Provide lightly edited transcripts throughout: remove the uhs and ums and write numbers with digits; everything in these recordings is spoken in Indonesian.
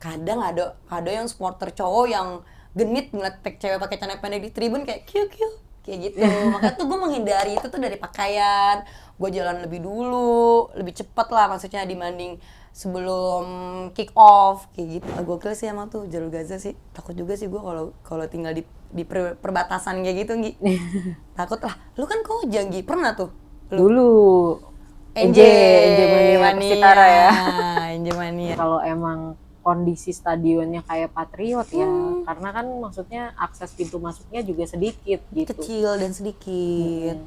kadang ada yang supporter cowok yang genit ngeliat cewek pakai celana pendek di tribun kayak kiu kayak gitu. Makanya tuh gue menghindari itu tuh dari pakaian. Gue jalan lebih dulu, lebih cepat lah maksudnya dibanding sebelum kick off kayak gitu. Gokil sih emang tuh jalur Gaza sih. Takut juga sih gue kalau tinggal di perbatasan kayak gitu, Gi. Takut lah. Lu kan Koja, Gi. Pernah tuh lu? Dulu NJ Mania Persitara ya. NJ Mania. Kalau emang kondisi stadionnya kayak Patriot ya, karena kan maksudnya akses pintu masuknya juga sedikit gitu. Kecil dan sedikit.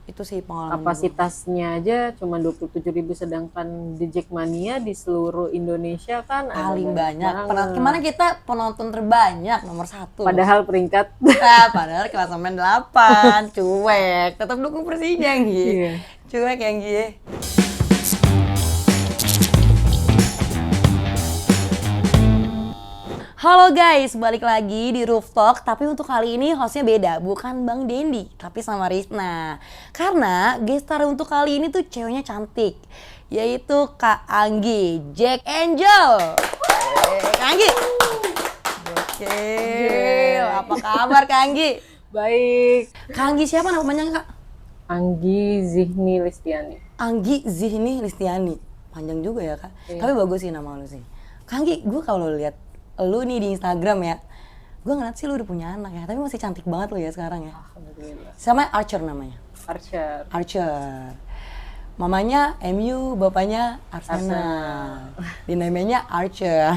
Itu sih pengalaman. Kapasitasnya aja cuma 27.000, sedangkan di Jackmania di seluruh Indonesia kan Paling banyak. banget. Kemana kita penonton terbanyak nomor 1. Padahal peringkat Padahal klasemen 8, cuek. Tetap dukung Persija, Gi. Iya. Cuek yang Gi. Halo guys, balik lagi di Rooftop. Tapi untuk kali ini hostnya beda, bukan Bang Dendi, tapi sama Rizna. Karena guest star untuk kali ini tuh ceweknya cantik, yaitu Kak Anggi, Jack Angel. Kak Anggi. Oke, apa kabar Kak Anggi? baik. Kak Anggi siapa nama panjangnya, Kak? Anggi Zihni Listiani. Anggi Zihni Listiani. Panjang juga ya, Kak. Iya. Tapi bagus sih nama lu sih. Kak Anggi, gue kalau lihat lu nih di Instagram ya, gue ngeliat sih lu udah punya anak ya, tapi masih cantik banget lu ya sekarang ya. Alhamdulillah. Sama Archer namanya. Archer. Archer. Mamanya MU, bapaknya Arsenal. Dinamainya Archer.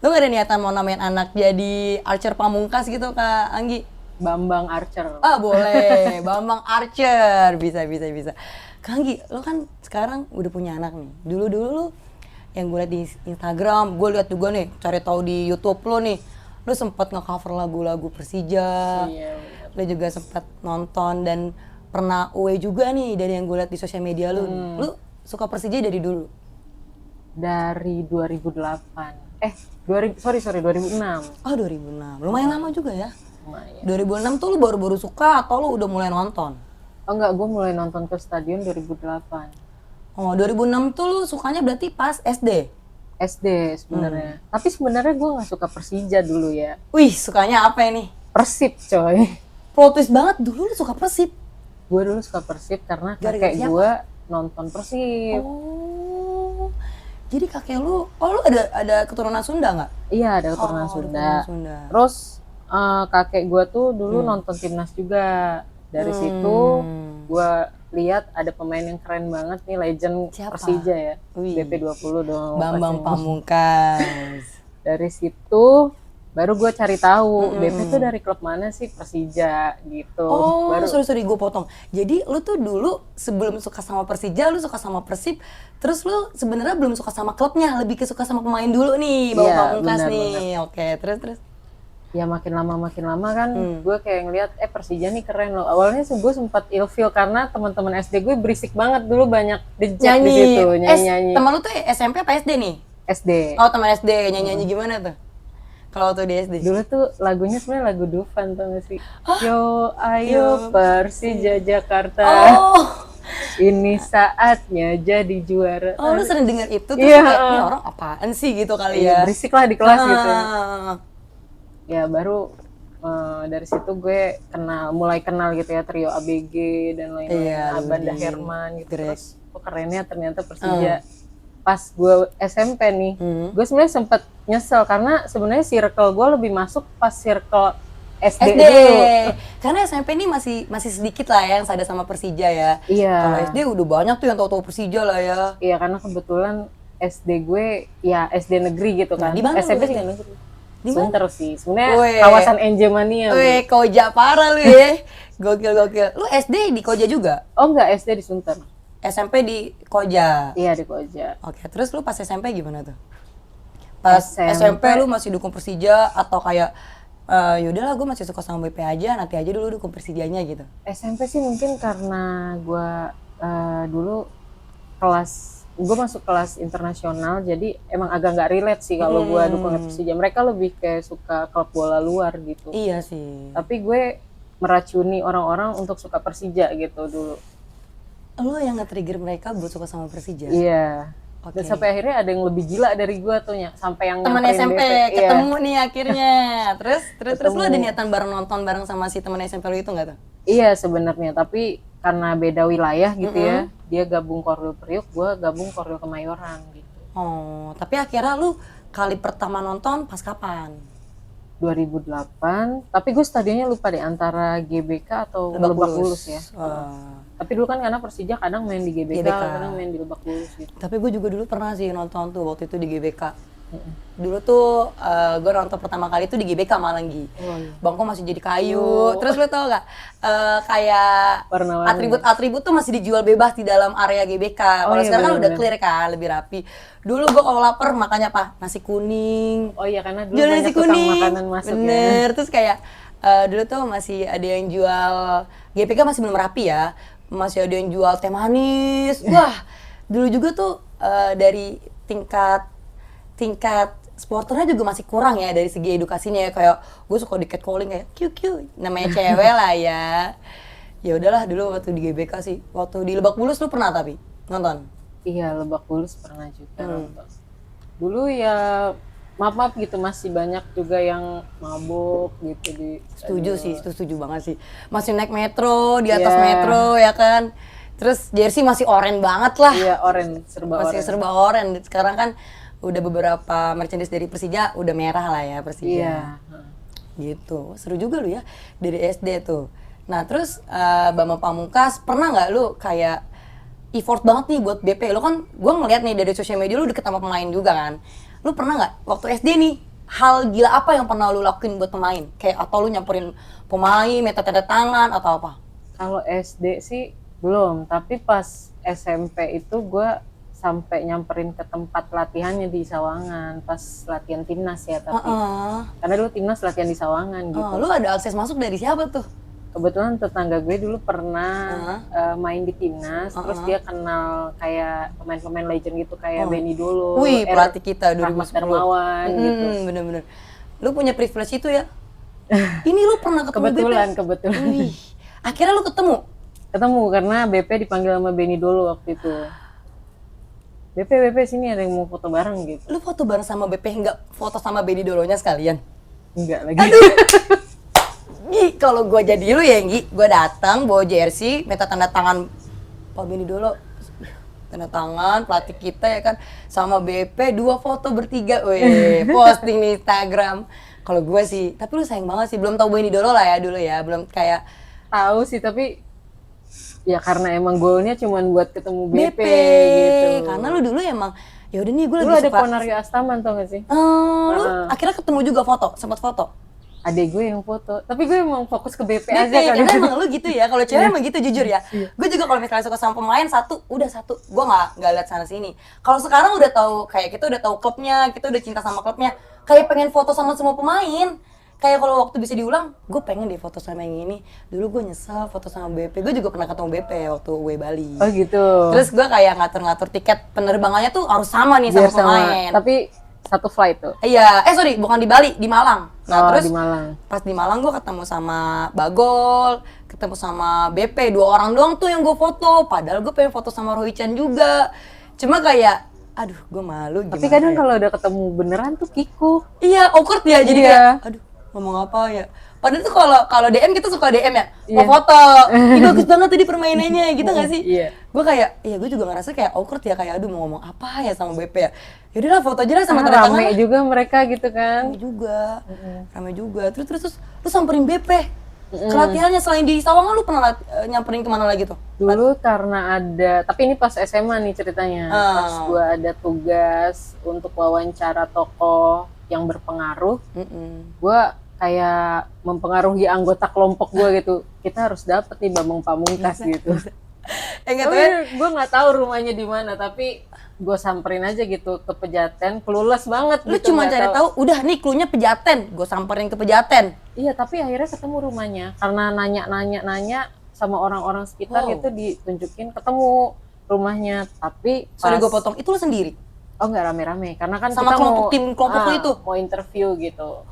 Lu gak ada niatan mau namain anak jadi Archer Pamungkas gitu, Kak Anggi? Bambang Archer. Ah boleh, Bambang Archer, bisa. Kak Anggi, lo kan sekarang udah punya anak nih. Dulu lu yang gue liat di Instagram, gue liat juga nih, cari tahu di YouTube lo nih, lo sempat nge-cover lagu-lagu Persija. Iya. Lo juga sempat nonton dan pernah away juga nih dari yang gue liat di sosial media lo. Lo suka Persija dari dulu? Dari 2008. 2006. Oh 2006, lumayan lama juga ya. Lumayan. 2006 tuh lo baru-baru suka atau lo udah mulai nonton? Oh enggak, gue mulai nonton ke stadion 2008. Oh 2006 tuh lo sukanya berarti pas SD? SD sebenarnya. Tapi sebenarnya gue nggak suka Persija dulu ya. Wih, sukanya apa ini? Persib coy. Plot twist banget, dulu lu suka Persib. Gue dulu suka Persib karena Gara-gara kakek siapa? gue nonton Persib. Oh. Jadi kakek lu, lu ada keturunan Sunda nggak? Iya, ada keturunan Oh, Sunda. keturunan Sunda. Terus kakek gue tuh dulu nonton timnas juga. Dari situ gue lihat ada pemain yang keren banget nih, legend Siapa? Persija ya. Wih. BP20 dong. Bambang pasti. Pamungkas. Dari situ baru gue cari tahu BP tuh dari klub mana sih, Persija gitu. Oh, Baru sorry gue potong. Jadi lu tuh dulu sebelum suka sama Persija, lu suka sama Persib. Terus lu sebenarnya belum suka sama klubnya, lebih ke suka sama pemain dulu nih, Bambang Iya, Pamungkas benar, nih. Oke, terus. ya makin lama kan gue kayak ngeliat Persija nih keren loh. Awalnya gue sempat ilfeel karena teman-teman SD gue berisik banget, dulu banyak dejek di situ nyanyi. Temen lu tuh SMP apa SD nih? SD. Oh, teman SD, nyanyi gimana tuh? Kalau tuh di SD? Dulu tuh lagunya sebenarnya lagu Dufan, tau gak sih? Yo ayo Persija Jakarta. Oh. Ini saatnya jadi juara. Oh, lu sering denger itu terus Iya. kayak, ini orang apaan sih gitu kali ya? Berisik lah di kelas gitu. Ah. Ya baru dari situ gue mulai kenal gitu ya trio ABG dan lain-lain. Iya, Abanda Rudi, Herman gitu. Greg. Terus kerennya ternyata Persija. Pas gue SMP nih, gue sebenarnya sempet nyesel karena sebenarnya circle gue lebih masuk pas circle SD SD. dulu. Karena SMP ini masih sedikit lah ya yang sadar sama Persija ya. Iya. Kalau SD udah banyak tuh yang tahu-tahu Persija lah ya. Iya, karena kebetulan SD gue ya SD negeri gitu kan. Di mana SMP lu sih SD? negeri. Di mana? Sunter sih. Sebenarnya Weh. kawasan NJ Mania. Wih, Koja parah lu ya. Gokil. Lu SD di Koja juga? Oh enggak, SD di Sunter. SMP di Koja? Iya, di Koja. Oke, terus lu pas SMP gimana tuh? Pas SMP lu masih dukung Persija atau kayak yaudahlah gue masih suka sama BP aja, nanti aja dulu dukung Persijanya gitu? SMP sih mungkin karena gue dulu gue masuk kelas internasional, jadi emang agak nggak relate sih kalau gue dukung Persija. Mereka lebih kayak suka klub bola luar gitu. Iya sih. Tapi gue meracuni orang-orang untuk suka Persija gitu dulu. Lu yang nge-trigger mereka buat suka sama Persija? Iya. Dan sampai akhirnya ada yang lebih gila dari gue tuh, sampai yang teman nyamperin SMP BP. ketemu nih akhirnya. Terus Ketemu. lu ada niatan bareng nonton bareng sama si teman SMP lu itu nggak tuh? Iya sebenarnya, tapi karena beda wilayah gitu ya, dia gabung Korwil Priuk, gue gabung Korwil Kemayoran gitu. Oh, tapi akhirnya lu kali pertama nonton pas kapan? 2008, tapi gue stadionnya lupa deh antara GBK atau Lebak Bulus ya. Tapi dulu kan karena Persija kadang main di GBK. Kadang main di Lebak Bulus gitu. Tapi gue juga dulu pernah sih nonton tuh waktu itu di GBK. Dulu tuh gue nonton pertama kali tuh di GBK Malanggi. Bangku masih jadi kayu. Terus lu tau gak? Kayak atribut-atribut tuh masih dijual bebas di dalam area GBK. Kalau sekarang kan udah clear kan, lebih rapi. Dulu gue kalau lapar makannya apa? Nasi kuning. Oh iya, karena dulu banyak tukang makanan masuk. Bener. Terus kayak dulu tuh masih ada yang jual, GBK masih belum rapi ya. Masih ada yang jual teh manis. Wah, dulu juga tuh dari tingkat supporternya juga masih kurang ya dari segi edukasinya ya. Kayak gue suka di catcalling kayak QQ, namanya cewek lah ya. Ya udahlah dulu waktu di GBK sih. Waktu di Lebak Bulus lu pernah tapi nonton? Iya, Lebak Bulus pernah juga nonton. Dulu ya maaf gitu masih banyak juga yang mabuk gitu di. Setuju sih, itu setuju banget sih. Masih naik metro, di atas metro ya kan. Terus jersey masih oranye banget lah. Iya, oranye, masih serba oranye. Sekarang kan udah beberapa merchandise dari Persija udah merah lah ya Persija. Iya. Gitu. Seru juga lu ya dari SD tuh. Nah, terus Bambang Pamungkas pernah nggak lu kayak effort banget nih buat BP? Lu kan gue ngeliat nih dari sosial media lu deket sama pemain juga kan. Lu pernah nggak waktu SD nih hal gila apa yang pernah lu lakuin buat pemain? Kayak atau lu nyamperin pemain, minta tanda tangan atau apa? Kalau SD sih belum, tapi pas SMP itu gue sampai nyamperin ke tempat latihannya di Sawangan pas latihan timnas ya, tapi karena dulu timnas latihan di Sawangan gitu. Lu ada akses masuk dari siapa tuh? Kebetulan tetangga gue dulu pernah main di timnas, terus dia kenal kayak pemain-pemain legend gitu kayak Benny dulu. Wih, pelatih kita 2010. Rahmat Darmawan gitu. Bener-bener. Lu punya privilege itu ya? Ini lu pernah ketemu Kebetulan. Wih. Akhirnya lu ketemu? Ketemu karena BP dipanggil sama Benny dulu waktu itu. BP sini ada yang mau foto bareng gitu. Lu foto bareng sama BP, enggak foto sama Benny Dolonya sekalian? Enggak lagi. Aduh. Gi, kalau gue jadi lu ya Gi, gue datang bawa jersey, minta tanda tangan Pak Benny Dolo, tanda tangan pelatih kita ya kan, sama BP 2 foto bertiga, posting di Instagram. Kalau gue sih, tapi lu sayang banget sih, belum tahu Benny Dolo lah ya dulu ya, belum kayak tahu sih, tapi ya karena emang goalnya cuma buat ketemu BP gitu. Karena lu dulu emang ya udah nih gue lagi suka. Lu ada suka Ponario Astaman tau gak sih? Lu akhirnya ketemu juga sempat foto. Adek gue yang foto, tapi gue emang fokus ke BP aja kan. Karena emang lu gitu ya, kalau cewek emang gitu jujur ya. Gue juga kalau misalnya suka sama pemain satu, gue nggak lihat sana sini. Kalau sekarang udah tahu kayak kita udah tahu klubnya, kita udah cinta sama klubnya, kayak pengen foto sama semua pemain. Kayak kalau waktu bisa diulang, gue pengen deh foto sama yang ini. Dulu gue nyesel foto sama BP, gue juga pernah ketemu BP waktu Bali. Oh gitu. Terus gue kayak ngatur-ngatur tiket penerbangannya tuh harus sama nih sama pemain. Tapi satu flight tuh? Iya, bukan di Bali, di Malang. Nah terus di Malang. Pas di Malang gue ketemu sama Bagol, ketemu sama BP, 2 orang doang tuh yang gue foto. Padahal gue pengen foto sama Roy Chan juga. Cuma kayak, aduh gue malu gimana. Tapi kadang kalau udah ketemu beneran tuh kikuk. Iya, awkward ya, jadi kayak, aduh ngomong apa ya. Padahal tuh kalau DM kita suka DM ya, mau foto, ini bagus banget tadi permainannya gitu gak sih? Iya. Gue kayak, gue juga ngerasa kayak awkward ya, kayak aduh mau ngomong apa ya sama BP ya. Yaudahlah foto aja lah sama tanda tangan. Rame juga mereka gitu kan. Rame juga. Terus lu samperin BP. Kelatihannya selain di Sawangan lu pernah nyamperin kemana lagi tuh? Dulu karena ada, tapi ini pas SMA nih ceritanya. Pas gue ada tugas untuk wawancara tokoh yang berpengaruh, gue kayak mempengaruhi anggota kelompok gue gitu. Kita harus dapet nih Bambang Pamungkas gitu. Gue nggak tahu rumahnya di mana, tapi gue samperin aja gitu ke Pejaten, clueless banget. Lu gitu, cuma cari tahu, udah nih cluenya Pejaten, gue samperin ke Pejaten. Iya, tapi akhirnya ketemu rumahnya karena nanya sama orang-orang sekitar gitu, ditunjukin ketemu rumahnya. Tapi sorry gue potong, itu lu sendiri? Oh nggak rame-rame, karena kan sama kita tim kelompok lu itu mau interview gitu.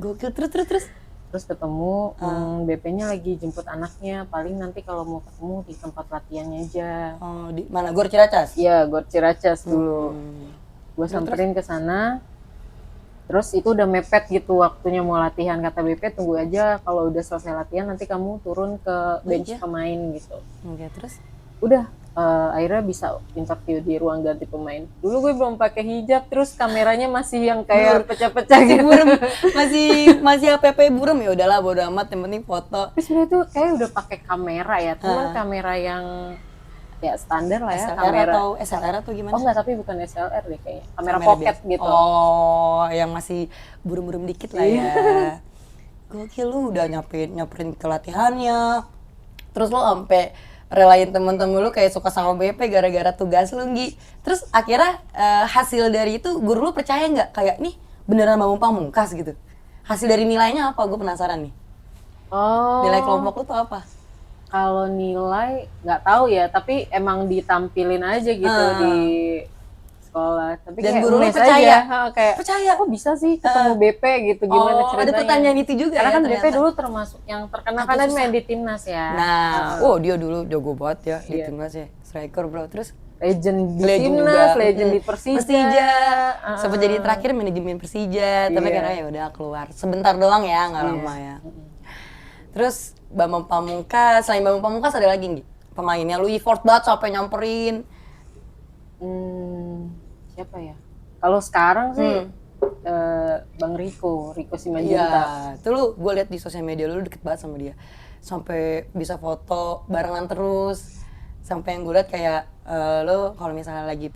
Gokil. Terus Terus ketemu, BP-nya lagi jemput anaknya, paling nanti kalau mau ketemu di tempat latihannya aja. Oh, di mana? Gor Ciracas? Iya, Gor Ciracas dulu. Hmm. Gue samperin ke sana, terus itu udah mepet gitu waktunya mau latihan. Kata BP, tunggu aja, kalau udah selesai latihan nanti kamu turun ke bench pemain gitu. Oke, terus? Udah, akhirnya bisa interview di ruang ganti pemain. Dulu gue belum pakai hijab, terus kameranya masih yang kayak pecah-pecah gitu. Burem, masih APP burem, ya udahlah bodo amat, yang penting foto. Tapi sebenarnya tuh kayak udah pakai kamera ya, cuman kamera yang ya standar lah ya, SLR kamera atau SLR atau gimana? Oh enggak, tapi bukan SLR deh kayaknya, kamera pocket biasa. gitu. Oh, yang masih burem-burem dikit lah ya. Gokil, lu udah nyamperin ke latihannya. Terus lu sampai relain temen-temen lu kayak suka sama BP gara-gara tugas lu, Gi. Terus akhirnya hasil dari itu guru lu percaya nggak? Kayak nih beneran Bambang Pamungkas gitu. Hasil dari nilainya apa? Gue penasaran nih. Oh, Nilai kelompok lu tuh apa? kalau nilai nggak tahu ya, tapi emang ditampilin aja gitu di sekolah. Tapi Dan kayak guru lu amazed percaya? aja. Kayak Percaya? kok bisa sih ketemu BP gitu, gimana Oh, ceritanya? ada pertanyaan itu juga Karena ya kan ternyata. BP dulu termasuk yang terkenal karena main di timnas ya. Nah, dia dulu jago banget ya di timnas ya. Striker, bro. Terus Legend di legend timnas, juga. legend di Persija. Sempat jadi terakhir manajemen Persija, tapi karena ya udah keluar. Sebentar doang ya, nggak lama ya. Terus Bambang Pamungkas, selain Bambang Pamungkas ada lagi nggak pemainnya? Lu effort banget sampai nyamperin. Siapa ya? Kalau sekarang sih Bang Riko Simanjuntak. Iya, itu lu gue liat di sosial media lu deket banget sama dia. Sampai bisa foto barengan terus. Sampai yang gue liat kayak lo kalau misalnya lagi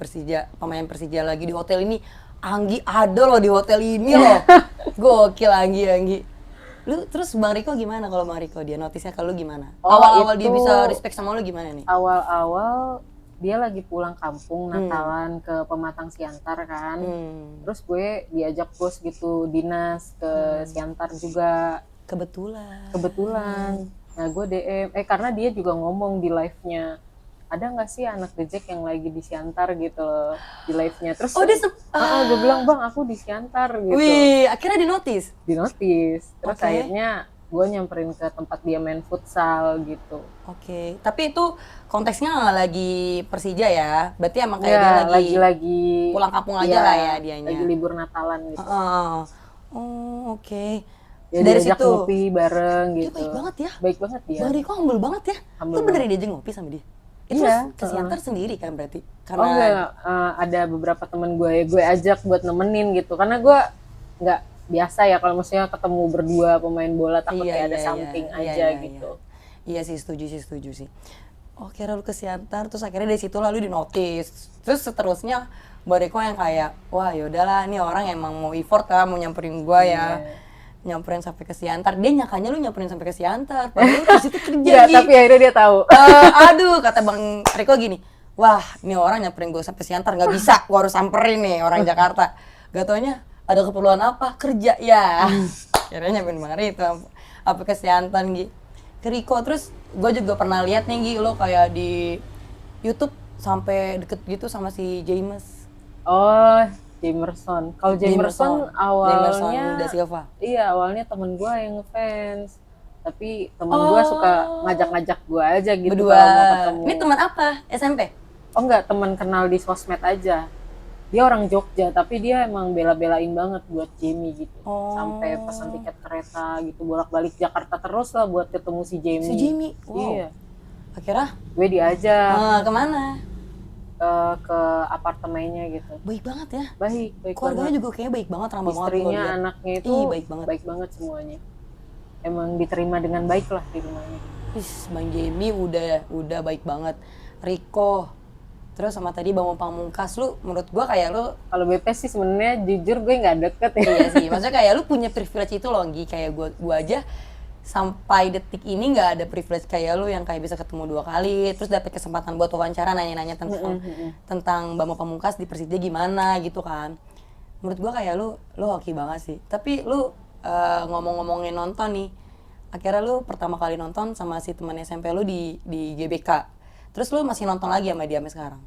pemain Persija lagi di hotel ini, Anggi ada loh di hotel ini loh. Gokil Anggi. Lu terus Bang Riko gimana kalau Bang Riko dia notisnya ke lu gimana? Awal-awal dia bisa respect sama lu gimana nih? Awal-awal dia lagi pulang kampung Natalan ke Pematang Siantar kan. Terus gue diajak bos gitu dinas ke Siantar juga. Kebetulan. Nah gue DM, karena dia juga ngomong di live-nya, ada nggak sih anak The Jack yang lagi di Siantar gitu loh, di live-nya. Terus gue bilang, Bang aku di Siantar gitu. Wih, akhirnya dinotis? Terus akhirnya gue nyamperin ke tempat dia main futsal gitu. Oke, tapi itu konteksnya nggak lagi Persija ya? Berarti emang kayak dia lagi pulang kampung aja lah ya dianya. Lagi libur Natalan gitu. Oh, oke. Ya, dari situ ngopi bareng gitu. Dia baik banget ya. Baik banget dia. Bang Riko humble banget ya. Lu beneran diajak ngopi sama dia? Itu ke Siantar sendiri kan berarti? Karena enggak, ada beberapa temen gue ajak buat nemenin gitu. Karena gue nggak biasa ya kalau maksudnya ketemu berdua pemain bola, takut kayak ada something aja gitu. Iya sih, setuju sih. Oke, lalu ke Siantar, terus akhirnya dari situ lalu dinotis. Terus seterusnya Mbak Riko yang kayak, wah yaudahlah, ini orang emang mau effort kan, mau nyamperin gue ya. Nyamperin sampai ke Siantar. Dia nyakanya lu nyamperin sampai ke Siantar. Padahal lu di situ kerja. Tapi akhirnya dia tahu. Aduh, kata Bang Riko gini, wah ini orang nyamperin gue sampai Siantar, nggak bisa, gue harus samperin nih orang Jakarta. Gak taunya ada keperluan apa? Kerja ya. Akhirnya nyamperin Bang Riko apa ke Siantar gitu. Ke Riko. Terus gue juga pernah lihat nih Gi, lo kayak di YouTube sampai deket gitu sama si James. Oh, Jamerson. Kalau Jamerson awalnya Da Silva. Iya, awalnya temen gue yang ngefans. Tapi temen gue suka ngajak-ngajak gue aja gitu berdua. kalau mau ketemu. Ini teman apa? SMP? Oh enggak, temen kenal di sosmed aja. Dia orang Jogja, tapi dia emang bela-belain banget buat Jamie gitu. Sampai pesan tiket kereta gitu, bolak-balik Jakarta terus lah buat ketemu si Jamie. Si Jamie? Wow. Iya. Akhirnya? Gue diajak. Kemana? Ke apartemennya gitu. Baik banget ya? Baik keluarganya banget. juga kayaknya baik banget, ramah banget. Istrinya, anaknya itu baik banget semuanya. Emang diterima dengan baik lah di rumahnya. Bang Jamie udah baik banget. Riko, terus sama tadi Bambang Pamungkas, lu menurut gua kayak lu kalau BP sih sebenarnya jujur gue nggak deket ya. Iya sih, maksudnya kayak lu punya privilege itu loh, Gi. Kayak gua aja sampai detik ini nggak ada privilege kayak lu yang kayak bisa ketemu 2 kali, terus dapet kesempatan buat wawancara nanya-nanya tentang Bambang Pamungkas di Persija gimana gitu kan. Menurut gua kayak lu hoki banget sih. Tapi lu ngomong-ngomongin nonton nih, akhirnya lu pertama kali nonton sama si teman SMP lu di GBK. Terus lu masih nonton lagi sama dia sampai sekarang?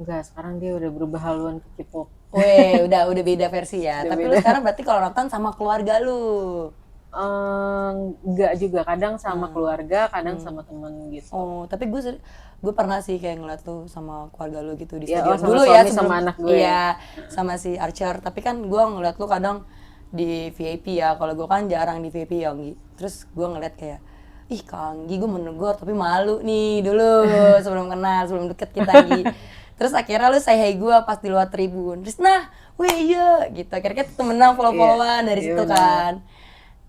Enggak, sekarang dia udah berubah haluan ke K-pop. Weh, udah beda versi ya. Tapi lu sekarang berarti kalau nonton sama keluarga lu. Enggak juga, kadang sama keluarga, kadang sama temen gitu. Oh, tapi gue pernah sih kayak ngeliat tuh sama keluarga lu gitu di Ya, stadion sama dulu ya suami sebelum sama anak gue. iya sama si Archer. Tapi kan gue ngeliat lu kadang di VIP ya. Kalau gue kan jarang di VIP ya, Nggi. Terus gue ngeliat kayak ih Kak Anggi gue menegur tapi malu nih dulu sebelum kenal, sebelum deket kita Nggi. Terus akhirnya lu say hi gue pas di luar tribun. Terus nah, weh iya gitu. Akhirnya kita temenan follow-followan dari Iya situ benar. kan.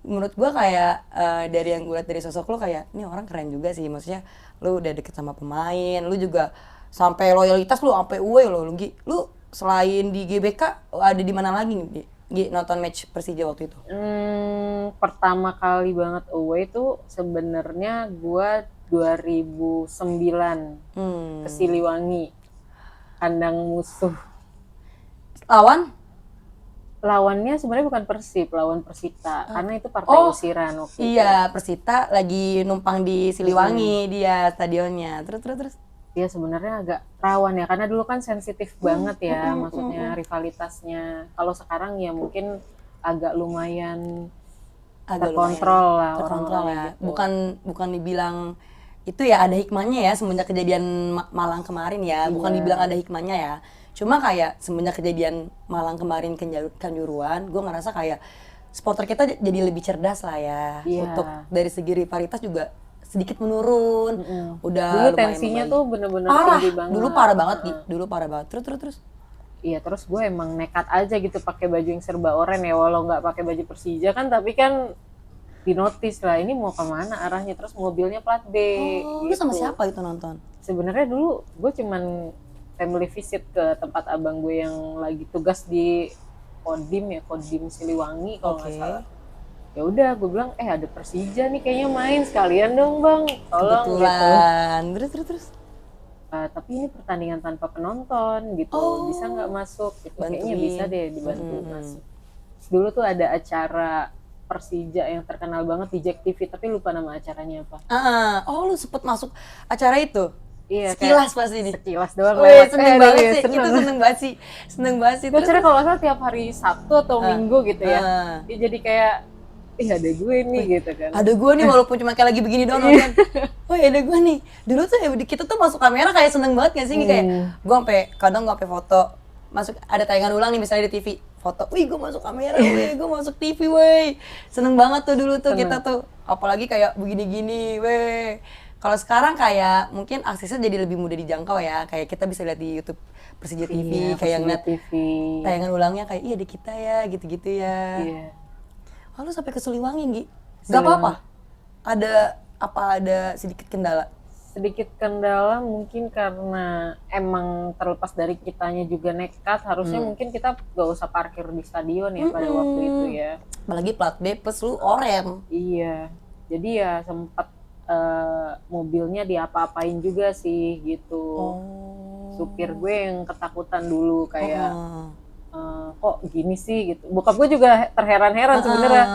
Menurut gua kayak dari yang gue lihat dari sosok lu kayak ini orang keren juga sih, maksudnya lu udah deket sama pemain, lu juga sampai loyalitas lu sampai away lo lu Gi. Lu selain di GBK ada di mana lagi nih Gi, nonton match Persija waktu itu? Pertama kali banget away tuh sebenarnya gua 2009 ke Siliwangi, kandang musuh. Lawan? Lawannya sebenarnya bukan Persib, lawan Persita, karena itu partai Oh usiran waktu itu. iya, Persita lagi numpang di Siliwangi dia stadionnya. Terus. Dia sebenarnya agak rawan ya, karena dulu kan sensitif banget ya, maksudnya rivalitasnya. Kalau sekarang ya mungkin agak lumayan Agak terkontrol lah terkontrol orang-orang ya. gitu. Bukan dibilang itu ya ada hikmahnya ya semenjak kejadian Malang kemarin ya. Bukan Iya. dibilang ada hikmahnya ya. Cuma kayak semenjak kejadian Malang kemarin Kanjuruhan, gue ngerasa kayak supporter kita jadi lebih cerdas lah ya. Iya. Untuk dari segi rivalitas juga sedikit menurun. Udah Dulu lumayan tensinya membaik. tuh bener-bener parah. tinggi banget. Dulu parah banget, Gi. Dulu parah banget. Terus. Iya, terus gue emang nekat aja gitu pakai baju yang serba oranye ya, walau nggak pakai baju Persija kan, tapi kan dinotis lah ini mau kemana arahnya, terus mobilnya plat B. Oh, lu sama siapa itu nonton? Sebenarnya dulu gue cuman family visit ke tempat abang gue yang lagi tugas di Kodim Siliwangi kalau nggak salah. Ya udah gue bilang ada Persija nih kayaknya main, sekalian dong bang, tolong gitu. Kebetulan. Terus. Tapi ini pertandingan tanpa penonton gitu, bisa nggak masuk gitu. Kayaknya Bantuin. bisa deh dibantu masuk. Dulu tuh ada acara Persija yang terkenal banget di Jack TV, tapi lupa nama acaranya apa. Oh lu sempet masuk acara itu? Iya, Sekilas pasti nih. sekilas doang Wih, lewat. seneng banget sih. Seneng. Itu seneng banget sih. Seneng banget sih. Itu acara kalau nggak salah tiap hari Sabtu atau Minggu gitu ya. Dia jadi kayak, ada gue nih gitu kan. Ada gue nih walaupun cuma kayak lagi begini doang nonton. Oh ada gue nih. Dulu tuh kita tuh masuk kamera kayak seneng banget gak sih? Kayak gue kadang gue sampai foto. Masuk ada tayangan ulang nih misalnya di TV. Foto, wih gue masuk kamera, wih gue masuk TV, wih. Seneng banget tuh dulu tuh kita tuh. Apalagi kayak begini-gini, wih. Kalau sekarang kayak mungkin aksesnya jadi lebih mudah dijangkau ya. Kayak kita bisa lihat di YouTube Persija TV, kayak ngeliat TV. tayangan ulangnya kayak iya di kita ya, gitu-gitu ya. Iya. Oh, lu sampai ke Siliwangi, Gi? Gak apa-apa? Ada sedikit kendala? Sedikit kendala mungkin karena emang terlepas dari kitanya juga nekat, harusnya mungkin kita gak usah parkir di stadion ya pada waktu itu ya. Apalagi plat B plus lu orem. Iya, jadi ya sempat mobilnya diapa-apain juga sih gitu. Supir gue yang ketakutan dulu kayak kok gini sih gitu. Bokap gue juga terheran-heran sebenarnya.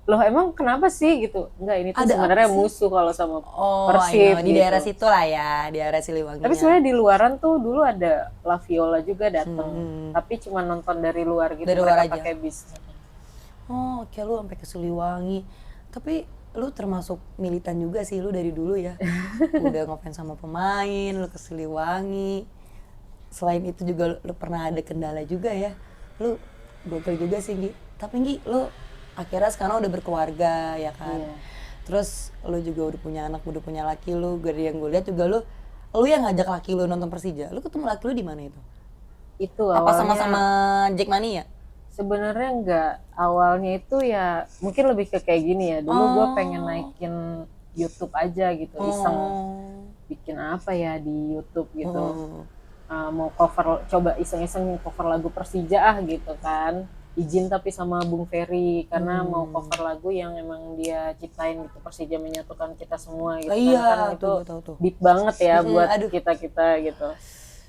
Loh emang kenapa sih gitu? Enggak, ini tuh sebenarnya musuh kalau sama Persib di gitu. daerah situ lah ya, di daerah Siliwangi. Tapi sebenarnya di luaran tuh dulu ada La Viola juga datang. Tapi cuma nonton dari luar gitu, Dari luar mereka aja. pakai bis. Oh, oke lu sampai ke Siliwangi. Tapi lu termasuk militan juga sih lu dari dulu ya. Udah ngefans sama pemain, lu ke Siliwangi. Selain itu juga lu pernah ada kendala juga ya. Lu gokil juga sih, Gi. Tapi Gi, lu akhirnya sekarang udah berkeluarga ya kan. Iya. Terus lu juga udah punya anak, udah punya laki lu. Dari yang gue lihat juga lu yang ngajak laki lu nonton Persija. Lu ketemu laki lu di mana itu? Itu Apa awalnya sama-sama Jackmania? sebenarnya enggak, awalnya itu ya mungkin lebih ke kayak gini ya. Dulu gue pengen naikin YouTube aja gitu, iseng bikin apa ya di YouTube gitu. Mau coba iseng-iseng cover lagu Persija gitu kan. Izin tapi sama Bung Ferry karena mau cover lagu yang emang dia ciptain gitu, Persija menyatukan kita semua gitu. Iya, kan itu tuh. deep banget ya buat kita gitu.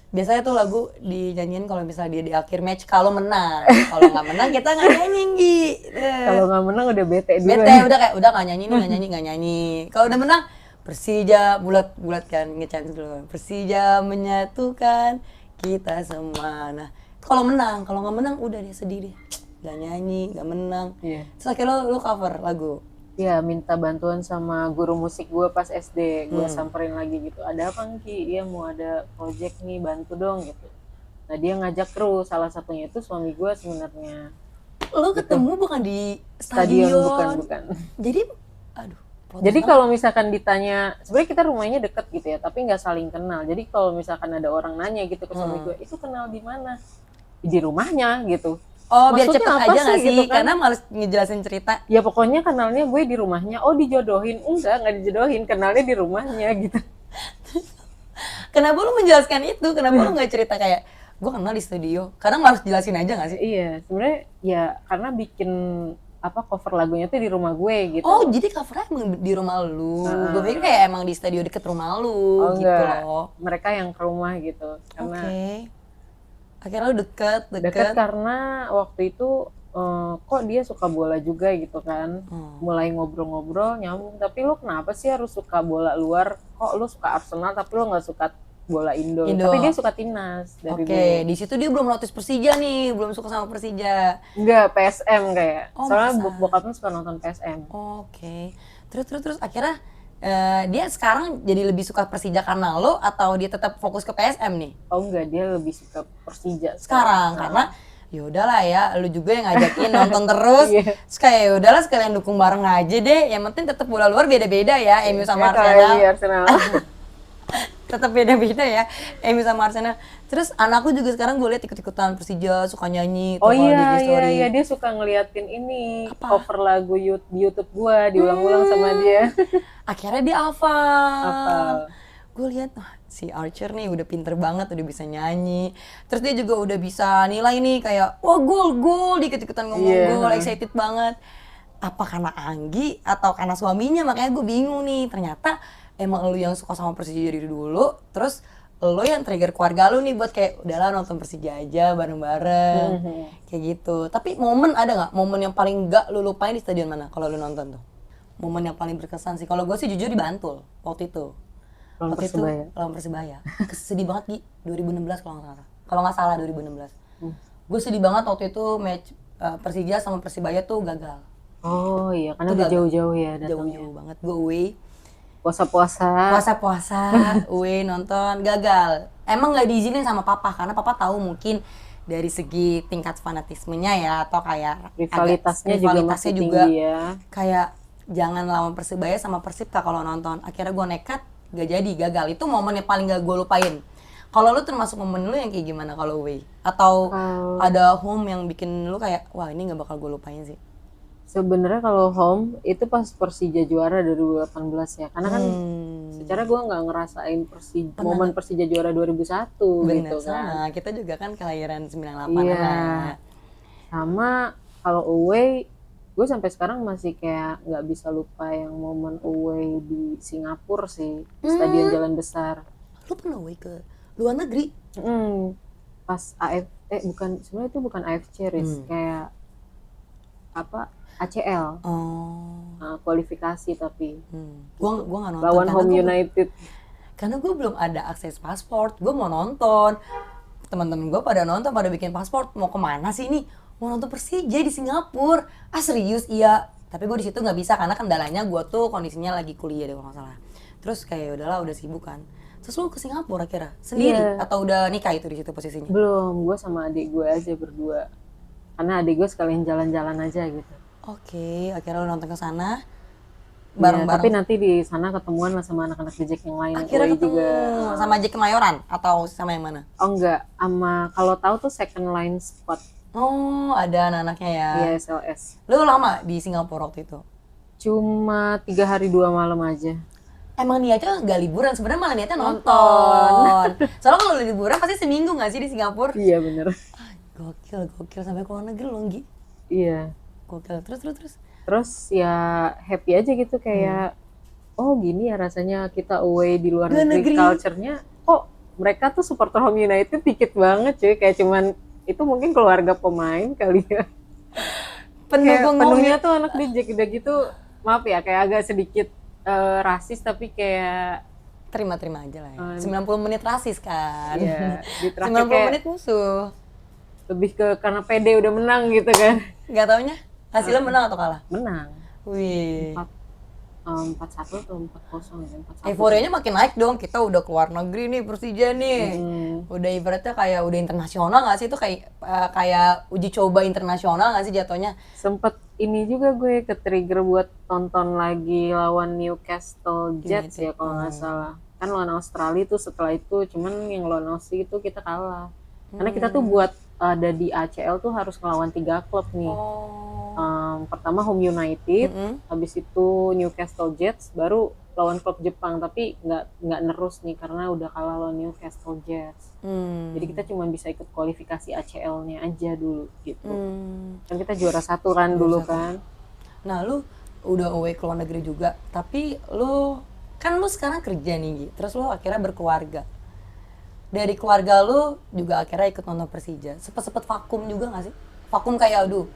Biasanya tuh lagu dinyanyiin kalau misalnya dia di akhir match kalau menang. Kalau nggak menang kita nggak nyanyi, Gi. Kalau nggak menang udah bete dulu. Bete udah nggak nyanyi. Kalau udah menang Persija bulat kan nge-chant dulu. Persija menyatukan kita semua. Nah, kalau nggak menang udah dia sedih deh. Gak nyanyi, gak menang. Iya. Terus akhirnya lu cover lagu. Ya minta bantuan sama guru musik gue pas SD, gue Hmm. samperin lagi gitu, ada apa Ki? Iya mau ada project nih, bantu dong gitu. Nah dia ngajak terus, salah satunya itu suami gue sebenarnya Lo gitu. ketemu bukan di Stadion bukan stadion. bukan. Jadi, aduh, protes Jadi banget. kalau misalkan ditanya, sebenarnya kita rumahnya deket gitu ya, tapi nggak saling kenal. Jadi kalau misalkan ada orang nanya gitu ke suami gue, itu kenal di mana? Di rumahnya gitu. Oh, biar cepet Maksudnya apa aja sih gak gitu sih? kan? Karena males ngejelasin cerita. Ya pokoknya kenalnya gue di rumahnya. Oh dijodohin? Enggak dijodohin. Kenalnya di rumahnya gitu. Kenapa lu menjelaskan itu? Kenapa lu nggak cerita kayak gue kenal di studio? Kadang harus jelasin aja gak sih? Iya, sebenarnya ya karena bikin apa cover lagunya tuh di rumah gue gitu. Oh, jadi covernya emang di rumah lu. Gue pikir kayak emang di studio deket rumah lu Oh gitu enggak, loh. mereka yang ke rumah gitu. Karena Oke. Akhirnya lu deket. deket karena waktu itu kok dia suka bola juga gitu kan. Mulai ngobrol-ngobrol nyambung, tapi lu kenapa sih harus suka bola luar? Kok lu suka Arsenal tapi lu nggak suka bola Indo? Tapi dia suka timnas dari dulu. Oke, di situ dia belum notice Persija nih, belum suka sama Persija. Enggak, PSM kayak. Oh, Soalnya PSM. bokapnya suka nonton PSM. Oke. Terus akhirnya dia sekarang jadi lebih suka Persija karena lo atau dia tetap fokus ke PSM nih? Oh enggak, dia lebih suka Persija Sekarang karena ya udahlah ya, lu juga yang ngajakin nonton terus. Iya. Terus kayak ya udahlah sekalian dukung bareng aja deh. Yang penting tetap bola luar beda-beda ya, MU sama Kayak Arsenal. di Arsenal. Tetap beda-beda ya, MU sama Arsenal. Terus anakku juga sekarang gue liat ikut-ikutan Persija, suka nyanyi tuh Oh kalau di iya, IG story. iya, dia suka ngeliatin ini cover lagu di YouTube gua diulang-ulang sama dia. Akhirnya dia hafal. Hafal. Gue lihat si Archer nih udah pinter banget, udah bisa nyanyi. Terus dia juga udah bisa nilai nih kayak wah gol, dikit-ikutan ngomong gol, excited banget. Apa karena Anggi atau karena suaminya? Makanya gue bingung nih. Ternyata emang lu yang suka sama Persija dari dulu, terus lo yang trigger keluarga lu nih buat kayak udahlah nonton Persija aja bareng-bareng. Kayak gitu. Tapi momen ada nggak? Momen yang paling gak lu lupain di stadion mana kalau lu nonton tuh? Momen yang paling berkesan sih. Kalau gue sih jujur di Bantul waktu itu. Lawan Persebaya. Lawan Persebaya. Sedih banget Gi, 2016 kalau nggak salah. Kalau nggak salah 2016. Gue sedih banget waktu itu match Persija sama Persebaya tuh gagal. Oh iya, karena Itu udah gagal. jauh-jauh ya datangnya. Jauh-jauh banget. Gue away. Puasa-puasa. Away nonton gagal. Emang nggak diizinin sama papa karena papa tahu mungkin dari segi tingkat fanatismenya ya atau kayak Rivalitasnya juga masih tinggi ya. kayak jangan lawan Persebaya sama Persib kalau nonton. Akhirnya gue nekat, gak jadi, gagal. Itu momen yang paling gak gue lupain. Kalau lu termasuk momen lu yang kayak gimana kalau away? Atau ada home yang bikin lu kayak wah ini gak bakal gue lupain sih? Sebenarnya kalau home itu pas Persija juara 2018 ya, karena kan secara gue nggak ngerasain momen Persija juara 2001 Bener, gitu kan. sama. Kita juga kan kelahiran 98 Iya. ya. Sama kalau away, gue sampai sekarang masih kayak nggak bisa lupa yang momen away di Singapura sih, Stadion Jalan Besar. Lu pernah away ke luar negeri? Pas bukan, sebenarnya itu bukan AFC Riz, kayak apa ACL. Kualifikasi tapi Gua nggak nonton lawan karena Home United. karena gue belum ada akses paspor. Gue mau nonton, teman-teman gue pada nonton, pada bikin paspor. Mau kemana sih ini? Mau nonton Persija di Singapura. Ah serius? Iya. Tapi gue di situ nggak bisa karena kendalanya gue tuh kondisinya lagi kuliah deh kalau nggak salah. Terus kayak udahlah udah sibuk kan. Terus lu ke Singapura kira sendiri atau udah nikah itu di situ posisinya? Belum, gue sama adik gue aja berdua. Karena adik gue sekalian jalan-jalan aja gitu. Oke, akhirnya lu nonton ke sana. Bareng-bareng. Tapi nanti di sana ketemuan lah sama anak-anak The Jack yang lain. Akhirnya ketemu juga. sama Jack Kemayoran atau sama yang mana? Oh enggak, sama kalau tahu tuh Second Line Squad. Oh, ada anak-anaknya ya. Iya, SLS. Lu lama di Singapura waktu itu? Cuma 3 hari 2 malam aja. Emang niatnya nggak liburan, sebenarnya malah niatnya nonton. Soalnya kalau liburan pasti seminggu nggak sih di Singapura? Iya bener. Gokil sampai ke luar negeri loh, Gi. Iya. Gokil. Terus. Terus ya happy aja gitu kayak oh gini ya rasanya kita away di luar negeri. Culture-nya kok mereka tuh supporter Home United dikit banget cuy, kayak cuman itu mungkin keluarga pemain kali ya. Penuhnya tuh anak DJ udah gitu, maaf ya kayak agak sedikit rasis tapi kayak terima aja lah ya. 90 menit rasis kan. Iya, di 90 menit musuh. Lebih ke karena PD udah menang gitu kan. Gak taunya hasilnya menang atau kalah? Menang. Wih. 4-1 atau 4-0 ya, 4-1. Euforianya makin naik dong, kita udah keluar negeri nih Persija nih. Udah ibaratnya kayak udah internasional nggak sih, itu kayak uji coba internasional nggak sih jatuhnya? Sempet ini juga gue ke-trigger buat tonton lagi lawan Newcastle Jets ya kalau nggak salah. Kan lawan Australia tuh setelah itu, cuman yang lawan Aussie itu kita kalah. Karena kita tuh buat ada di ACL tuh harus ngelawan 3 klub nih. Pertama Home United, habis itu Newcastle Jets, baru lawan klub Jepang, tapi nggak nerus nih karena udah kalah lawan Newcastle Jets. Jadi kita cuma bisa ikut kualifikasi ACL-nya aja dulu gitu. Kan kita juara 1 kan dulu kan. Nah lu udah away ke luar negeri juga, tapi lu sekarang kerja nih Gi. Terus lu akhirnya berkeluarga. Dari keluarga lu juga akhirnya ikut nonton Persija. Sempet vakum juga gak sih? Vakum kayak aduh,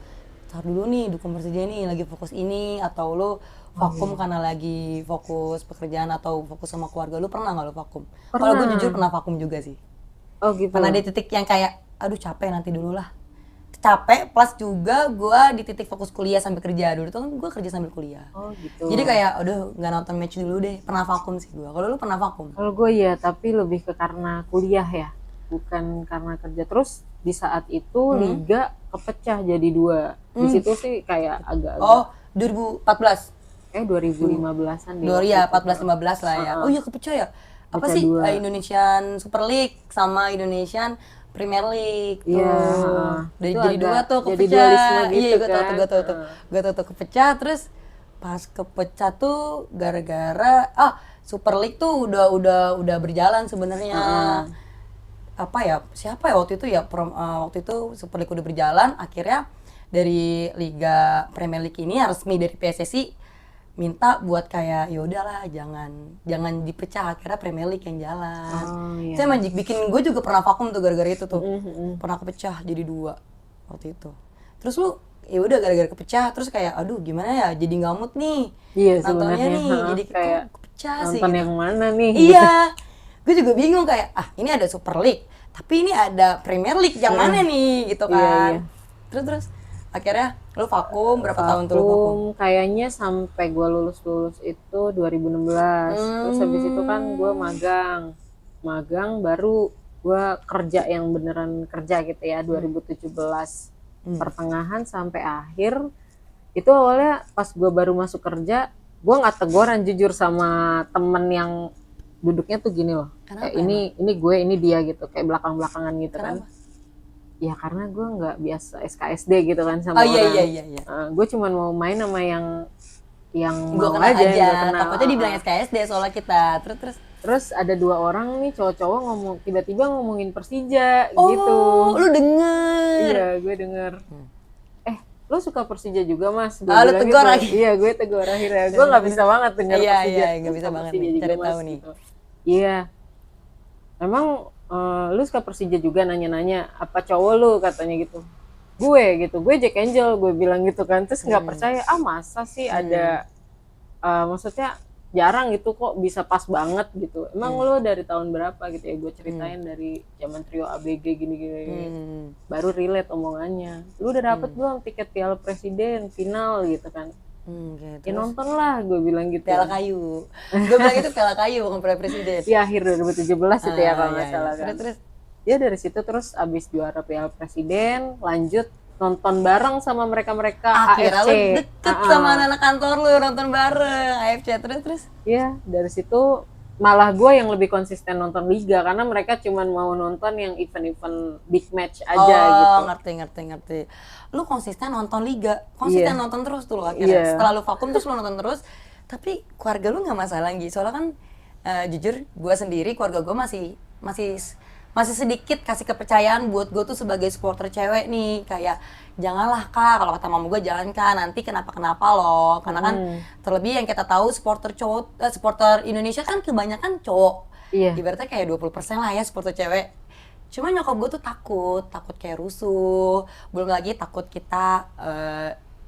tar dulu nih dukung Persija nih lagi fokus ini, atau lu vakum karena lagi fokus pekerjaan atau fokus sama keluarga. Lu pernah gak lu vakum? Kalau gue jujur pernah vakum juga sih. Oh gitu. Pernah di titik yang kayak aduh capek nanti dulu lah. Capek plus juga gue di titik fokus kuliah sambil kerja. Dulu tuh kan gue kerja sambil kuliah. Oh gitu. Jadi kayak aduh nggak nonton match dulu deh. Pernah vakum sih gue. Kalau lu pernah vakum? Kalau gue ya, tapi lebih ke karena kuliah ya, bukan karena kerja. Terus di saat itu liga kepecah jadi 2. Di situ sih kayak agak-agak. Oh 2014? 2015-an deh. Ya 14-15 lah ya. Oh iya kepecah ya? Apa Pecah sih 2. Indonesian Super League sama Indonesian Premier League tuh. Iya. Dari Itu jadi 2 tuh jadi kepecah. dualisme gitu Iya gue kan. tau tuh kepecah. Terus pas kepecah tuh gara-gara Super League tuh udah berjalan sebenarnya. Apa ya, siapa ya waktu itu ya, waktu itu Super League udah berjalan, akhirnya dari Liga Premier League ini resmi dari PSSI minta buat kayak yaudahlah jangan dipecah, akhirnya Premier League yang jalan. Iya. Saya bikin gue juga pernah vakum tuh gara-gara itu tuh. Pernah kepecah jadi 2 waktu itu. Terus lu ya udah gara-gara kepecah terus kayak aduh gimana ya jadi nggak mood nih. Iya Nontonnya sebenarnya. nih jadi kayak kepecah sih. nonton Gitu. yang mana nih? Iya. Gue juga bingung kayak ini ada Super League, tapi ini ada Premier League yang mana nih gitu kan. Iya. Terus akhirnya lu vakum berapa tahun tuh lu vakum? Kayaknya sampai gue lulus itu 2016. Terus habis itu kan gue magang baru gue kerja yang beneran kerja gitu ya 2017 pertengahan sampai akhir. Itu awalnya pas gue baru masuk kerja gue nggak teguran jujur sama temen yang duduknya tuh gini loh. Kenapa Kayak ini gue ini dia gitu, kayak belakang-belakangan gitu. Kenapa? Kan. Ya karena gue nggak biasa SKSD gitu kan sama Iya, orang. iya. Gue cuma mau main sama yang Gue mau kenal aja. gua kenal. Takutnya dibilang SKSD soalnya kita. Terus ada 2 orang nih cowok-cowok tiba-tiba ngomongin Persija Oh, gitu. lu denger? Iya, gue denger. Lo suka Persija juga mas? Gue lu bilang tegur gitu. lagi. Iya, gue tegur akhirnya. Gue nggak bisa banget denger Iya, Persija. iya, nggak Lo bisa suka banget Persija nih. juga, Cari Mas? tahu nih. Gitu. Iya. Emang lu suka Persija juga, nanya-nanya apa cowok lu katanya gitu. Gue gitu, gue Jack Angel, gue bilang gitu kan. Terus nggak percaya, masa sih ada maksudnya jarang gitu kok bisa pas banget gitu. Emang lu dari tahun berapa gitu ya? Gue ceritain dari zaman trio ABG gini-gini. Baru relate omongannya. Lu udah dapet belum tiket Piala Presiden final gitu kan? Gitu. Ya nonton lah, gue bilang gitu. Piala kayu. Gue bilang itu Piala kayu bukan Piala Presiden. Di akhir 2017 itu ya kalau nggak salah kan. Terus. Ya dari situ terus abis juara Piala Presiden lanjut nonton bareng sama mereka-mereka Akhirnya AFC. lu deket sama anak kantor lu nonton bareng AFC terus. Iya, dari situ malah gue yang lebih konsisten nonton liga karena mereka cuma mau nonton yang event-event big match aja gitu. Ngerti. Lu konsisten nonton liga, nonton terus tuh lu akhirnya. Iya. Setelah lu vakum terus lu nonton terus. Tapi keluarga lu nggak masalah gitu. Soalnya kan jujur gue sendiri keluarga gue masih sedikit kasih kepercayaan buat gue tuh sebagai supporter cewek nih, kayak janganlah kak, kalau kata mama gue jangan kak, nanti kenapa loh, karena kan terlebih yang kita tahu supporter Indonesia kan kebanyakan cowok, ibaratnya kayak 20% lah ya supporter cewek. Cuma nyokap gue tuh takut kayak rusuh, belum lagi takut kita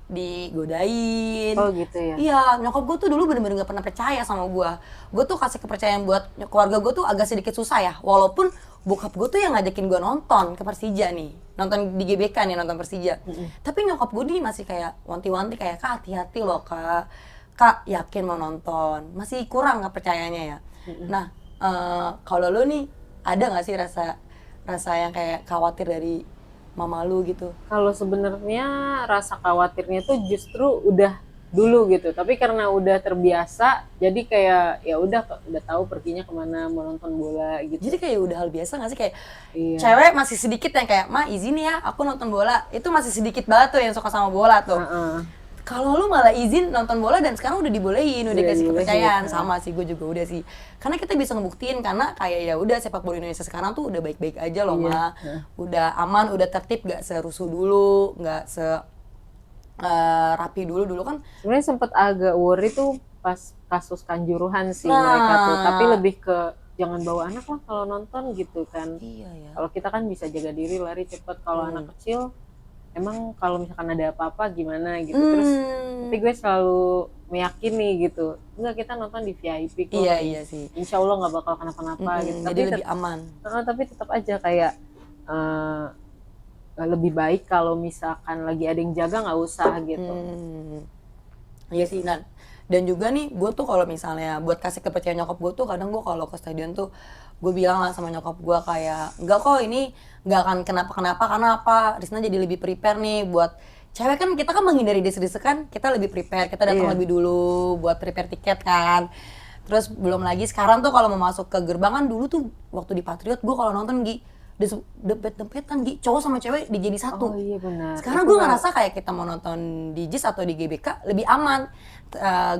digodain. Oh gitu ya. Iya, nyokap gue tuh dulu bener-bener gak pernah percaya sama gue. Gue tuh kasih kepercayaan buat keluarga gue tuh agak sedikit susah ya. Walaupun bokap gue tuh yang ngajakin gue nonton ke Persija nih. Nonton di GBK nih, nonton Persija. Tapi nyokap gue nih masih kayak wanti-wanti kayak, Kak hati-hati loh Kak. Kak yakin mau nonton. Masih kurang gak percayanya ya. Nah, kalau lu nih ada gak sih rasa yang kayak khawatir dari mama lu gitu? Kalau sebenarnya rasa khawatirnya tuh justru udah dulu gitu, tapi karena udah terbiasa jadi kayak ya udah tahu perginya kemana, mau nonton bola gitu. Jadi kayak udah hal biasa gak sih kayak Iya. cewek masih sedikit yang kayak, Ma izin ya aku nonton bola. Itu masih sedikit banget tuh yang suka sama bola tuh. Kalau lu malah izin nonton bola dan sekarang udah dibolehin, udah kasih kepercayaan. Sama sih, gue juga udah sih. Karena kita bisa ngebuktiin karena kayak ya udah sepak bola Indonesia sekarang tuh udah baik-baik aja loh, Ma. Udah aman, udah tertib, gak serusuh dulu, gak rapi dulu kan. Sebenarnya sempet agak worry tuh pas kasus Kanjuruhan sih mereka tuh, tapi lebih ke jangan bawa anak lah kalau nonton gitu kan. Iya ya. Kalau kita kan bisa jaga diri, lari cepet. Kalau anak kecil emang kalau misalkan ada apa-apa gimana gitu. Terus tapi gue selalu meyakini gitu, enggak, kita nonton di VIP kok. Iya sih. Insya Allah nggak bakal kenapa-napa gitu. Jadi lebih aman. Tapi tetap aja kayak lebih baik kalau misalkan lagi ada yang jaga nggak usah gitu. Iya sih, dan juga nih gue tuh kalau misalnya buat kasih kepercayaan nyokap gue tuh kadang gue kalau ke stadion tuh gue bilang lah sama nyokap gue kayak enggak kok ini nggak akan kenapa-kenapa karena apa, Risna jadi lebih prepare nih buat cewek kan, kita kan menghindari desek-desekan, kita lebih prepare, kita datang lebih dulu buat prepare tiket kan. Terus belum lagi sekarang tuh kalau mau masuk ke gerbang kan, dulu tuh waktu di Patriot gue kalau nonton dempet-dempetan cowok sama cewek jadi satu. Oh iya benar. Sekarang gue ngerasa kayak kita mau nonton di JIS atau di GBK lebih aman.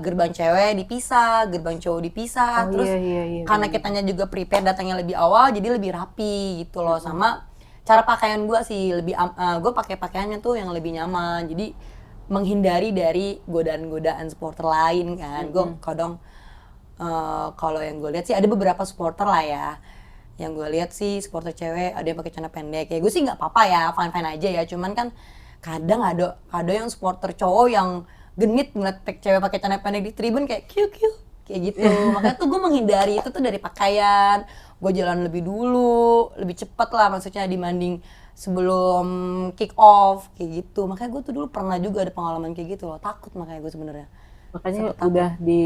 Gerbang cewek dipisah, gerbang cowok dipisah. Terus iya, karena kitanya juga prepare datangnya lebih awal, jadi lebih rapi gitu loh. Sama cara pakaian gue sih lebih gue pakai pakaiannya tuh yang lebih nyaman. Jadi menghindari dari godaan-godaan supporter lain kan. Gue kadang kalau yang gue lihat sih ada beberapa supporter lah ya. Yang gue lihat sih supporter cewek ada yang pakai celana pendek. Ya gue sih nggak apa-apa ya, fine-fine aja ya. Cuman kan kadang ada yang supporter cowok yang genit ngeliat cewek pakai celana pendek di tribun kayak kiu kayak gitu. Makanya tuh gue menghindari itu tuh dari pakaian. Gue jalan lebih dulu, lebih cepat lah maksudnya dibanding sebelum kick off kayak gitu. Makanya gue tuh dulu pernah juga ada pengalaman kayak gitu loh. Takut makanya gue sebenarnya. Makanya udah di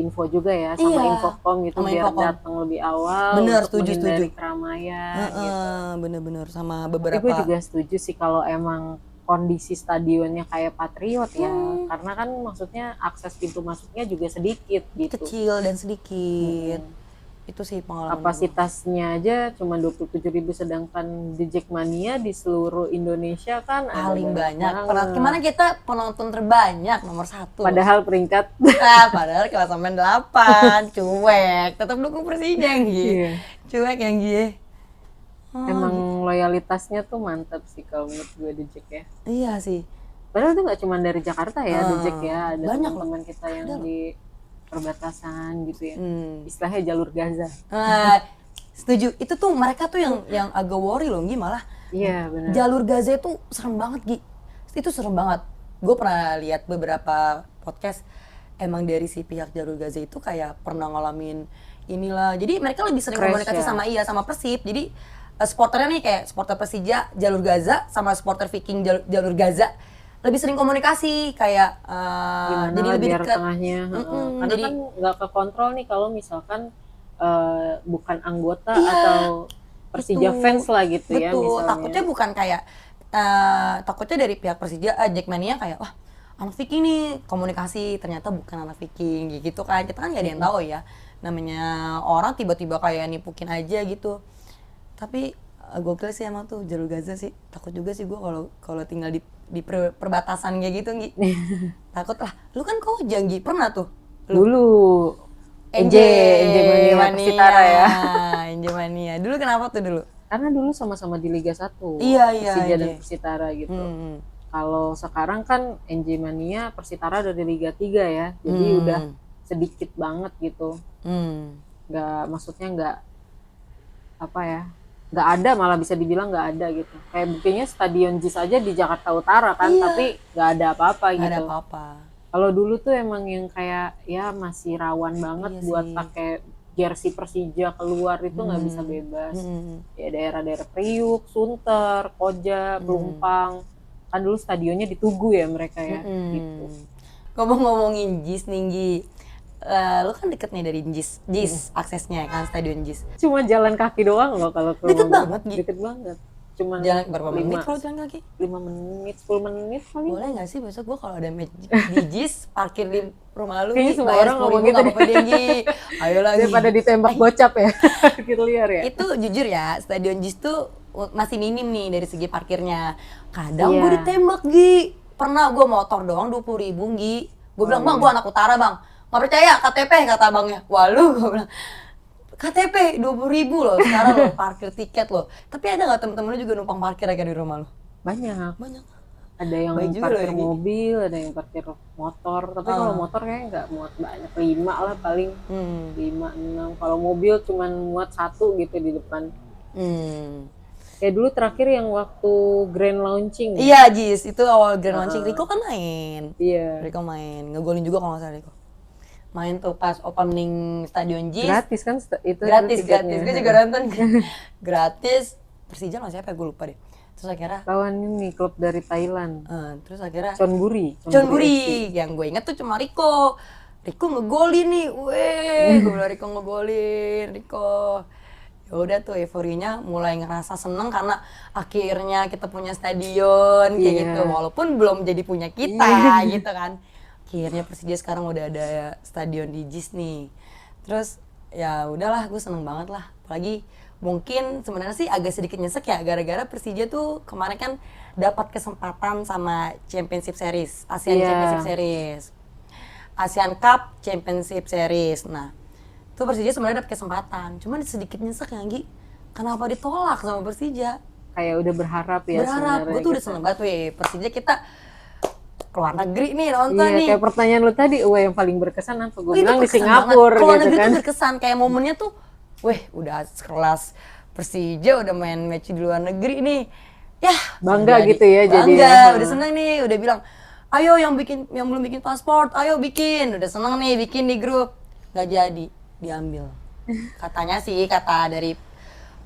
info juga ya sama Infocom gitu sama biar datang lebih awal. Bener, untuk setuju keramaian gitu. Bener sama beberapa. Tapi gue juga setuju sih kalau emang kondisi stadionnya kayak Patriot ya, karena kan maksudnya akses pintu masuknya juga sedikit gitu. Kecil dan sedikit. Itu sih pengalaman. Kapasitasnya aja cuma 27.000, sedangkan di Jackmania di seluruh Indonesia kan paling banyak. Kemana kita penonton terbanyak nomor 1. Padahal peringkat. Padahal klasemen 8, cuek. Tetap dukung Persija gitu. Cuek yang gitu. Emang loyalitasnya tuh mantap sih kalau menurut gue di Jack ya. Iya sih. Padahal itu nggak cuma dari Jakarta ya, di Jack ya. Ada banyak teman-teman kita yang di perbatasan gitu ya, istilahnya jalur Gaza. Setuju, itu tuh mereka tuh yang agak worry loh Gi malah. Iya benar. Jalur Gaza itu serem banget Gi, itu serem banget. Gue pernah lihat beberapa podcast emang dari si pihak jalur Gaza itu kayak pernah ngalamin inilah. Jadi mereka lebih sering komunikasi ya? sama Persib. Jadi supporternya nih kayak supporter Persija jalur Gaza sama supporter Viking jalur Gaza lebih sering komunikasi kayak jadi lebih dekat tengahnya. Karena jadi, kan nggak kekontrol nih kalau misalkan bukan anggota atau Persija fans lah gitu ya misalnya. Takutnya bukan kayak takutnya dari pihak Persija Jackmania kayak wah anak Viking nih komunikasi, ternyata bukan anak Viking gitu kan. Kita kan nggak ada yang tahu ya, namanya orang tiba-tiba kayak nipukin aja gitu. Tapi gokil sih emang tuh jalur Gaza sih. Takut juga sih gue kalau tinggal di perbatasan kayak gitu Gi. Takut lah. Lu kan Kojang Gi, pernah tuh? Dulu NJ Mania Persitara ya. NJ Mania. Dulu kenapa tuh dulu? Karena dulu sama-sama di Liga 1. Iya. Persija dan Persitara gitu. Kalau sekarang kan NJ Mania Persitara udah di Liga 3 ya. Jadi udah sedikit banget gitu. Maksudnya nggak apa ya, nggak ada, malah bisa dibilang nggak ada gitu. Kayak buktinya Stadion JIS aja di Jakarta Utara kan, Iya, tapi nggak ada apa-apa nggak ada gitu. apa-apa. Kalau dulu tuh emang yang kayak ya masih rawan banget Iya buat sih. pakai jersey Persija keluar itu nggak bisa bebas. Ya daerah-daerah Priuk, Sunter, Koja, Pelumpang. Kan dulu stadionnya di Tugu ya mereka ya, gitu. Ngomong-ngomongin JIS nih, Gi. Lu kan deket nih dari JIS aksesnya kan, Stadion JIS. Cuma jalan kaki doang loh kalau ke Deket rumah. banget, Gi. Deket banget. Cuman Jalan berapa menit kalau jalan kaki? 5 menit, 10 menit paling. Boleh nggak sih besok gue kalau ada match di JIS parkir di rumah lu, Kayaknya Gi, semua bayar orang 10.000 ngomong nggak gitu apa-apa deh, Gi. Ayo lagi. Daripada ditembak gocap ya. Parkir liar ya. Itu jujur ya, Stadion JIS tuh masih minim nih dari segi parkirnya. Kadang Iya. gue ditembak, Gi. Pernah gue motor doang 20.000, Gi. Gue bilang, Bang, gue anak utara, Bang. Nggak percaya, KTP, kata abangnya. Wah, lu, gue bilang, KTP 20.000 loh sekarang loh, parkir tiket loh. Tapi ada nggak temen-temen lu juga numpang parkir kayak di rumah lu? Banyak. Banyak. Ada yang Baik juga parkir loh ya, Gi. mobil, ada yang parkir motor. Tapi kalau motor kayaknya nggak muat banyak, 5 lah paling. 5, 6. Kalau mobil cuman muat 1 gitu di depan. Kayak dulu terakhir yang waktu grand launching. Iya, Jis, itu awal grand launching. Riko kan main. Iya. Riko main, ngegolin juga kalau nggak salah Riko. Main tuh pas opening Stadion JIS. Gratis kan itu Gratis. tiketnya. Gue juga nonton. Gratis. Persija lawan siapa ya? Gue lupa deh. Terus akhirnya, Lawan ini klub dari Thailand. terus akhirnya Chonburi. Chonburi. Yang gue inget tuh cuma Riko. Riko ngegolin nih, weh. Gue bilang Riko ngegolin, Riko. Ya udah tuh euforinya mulai ngerasa seneng karena akhirnya kita punya stadion kayak Iya. gitu, walaupun belum jadi punya kita gitu kan. Akhirnya Persija sekarang udah ada stadion di JIS nih. Terus ya udahlah, gue seneng banget lah. Apalagi mungkin sebenarnya sih agak sedikit nyesek ya, gara-gara Persija tuh kemarin kan dapat kesempatan sama Championship Series, ASEAN Iya. Championship Series, ASEAN Cup Championship Series. Nah, itu Persija sebenarnya dapat kesempatan, cuman sedikit nyesek ya, Gi. Kenapa ditolak sama Persija? Kayak udah berharap ya Berharap, gue sebenarnya tuh udah gitu. seneng banget, weh. Persija kita keluar negeri nih nonton Iya, nih. kayak pertanyaan lu tadi, yang paling berkesan apa? Gue Wih, itu bilang di berkesan Singapura banget. Keluar gitu negeri kan. tuh berkesan, kayak momennya tuh, weh, udah sekelas Persija udah main match di luar negeri nih. Ya, Bangga udah gitu ya bangga, jadinya. udah seneng nih, udah bilang, ayo yang belum bikin paspor, ayo bikin. Udah seneng nih bikin di grup. Gak jadi, diambil. Katanya sih, kata dari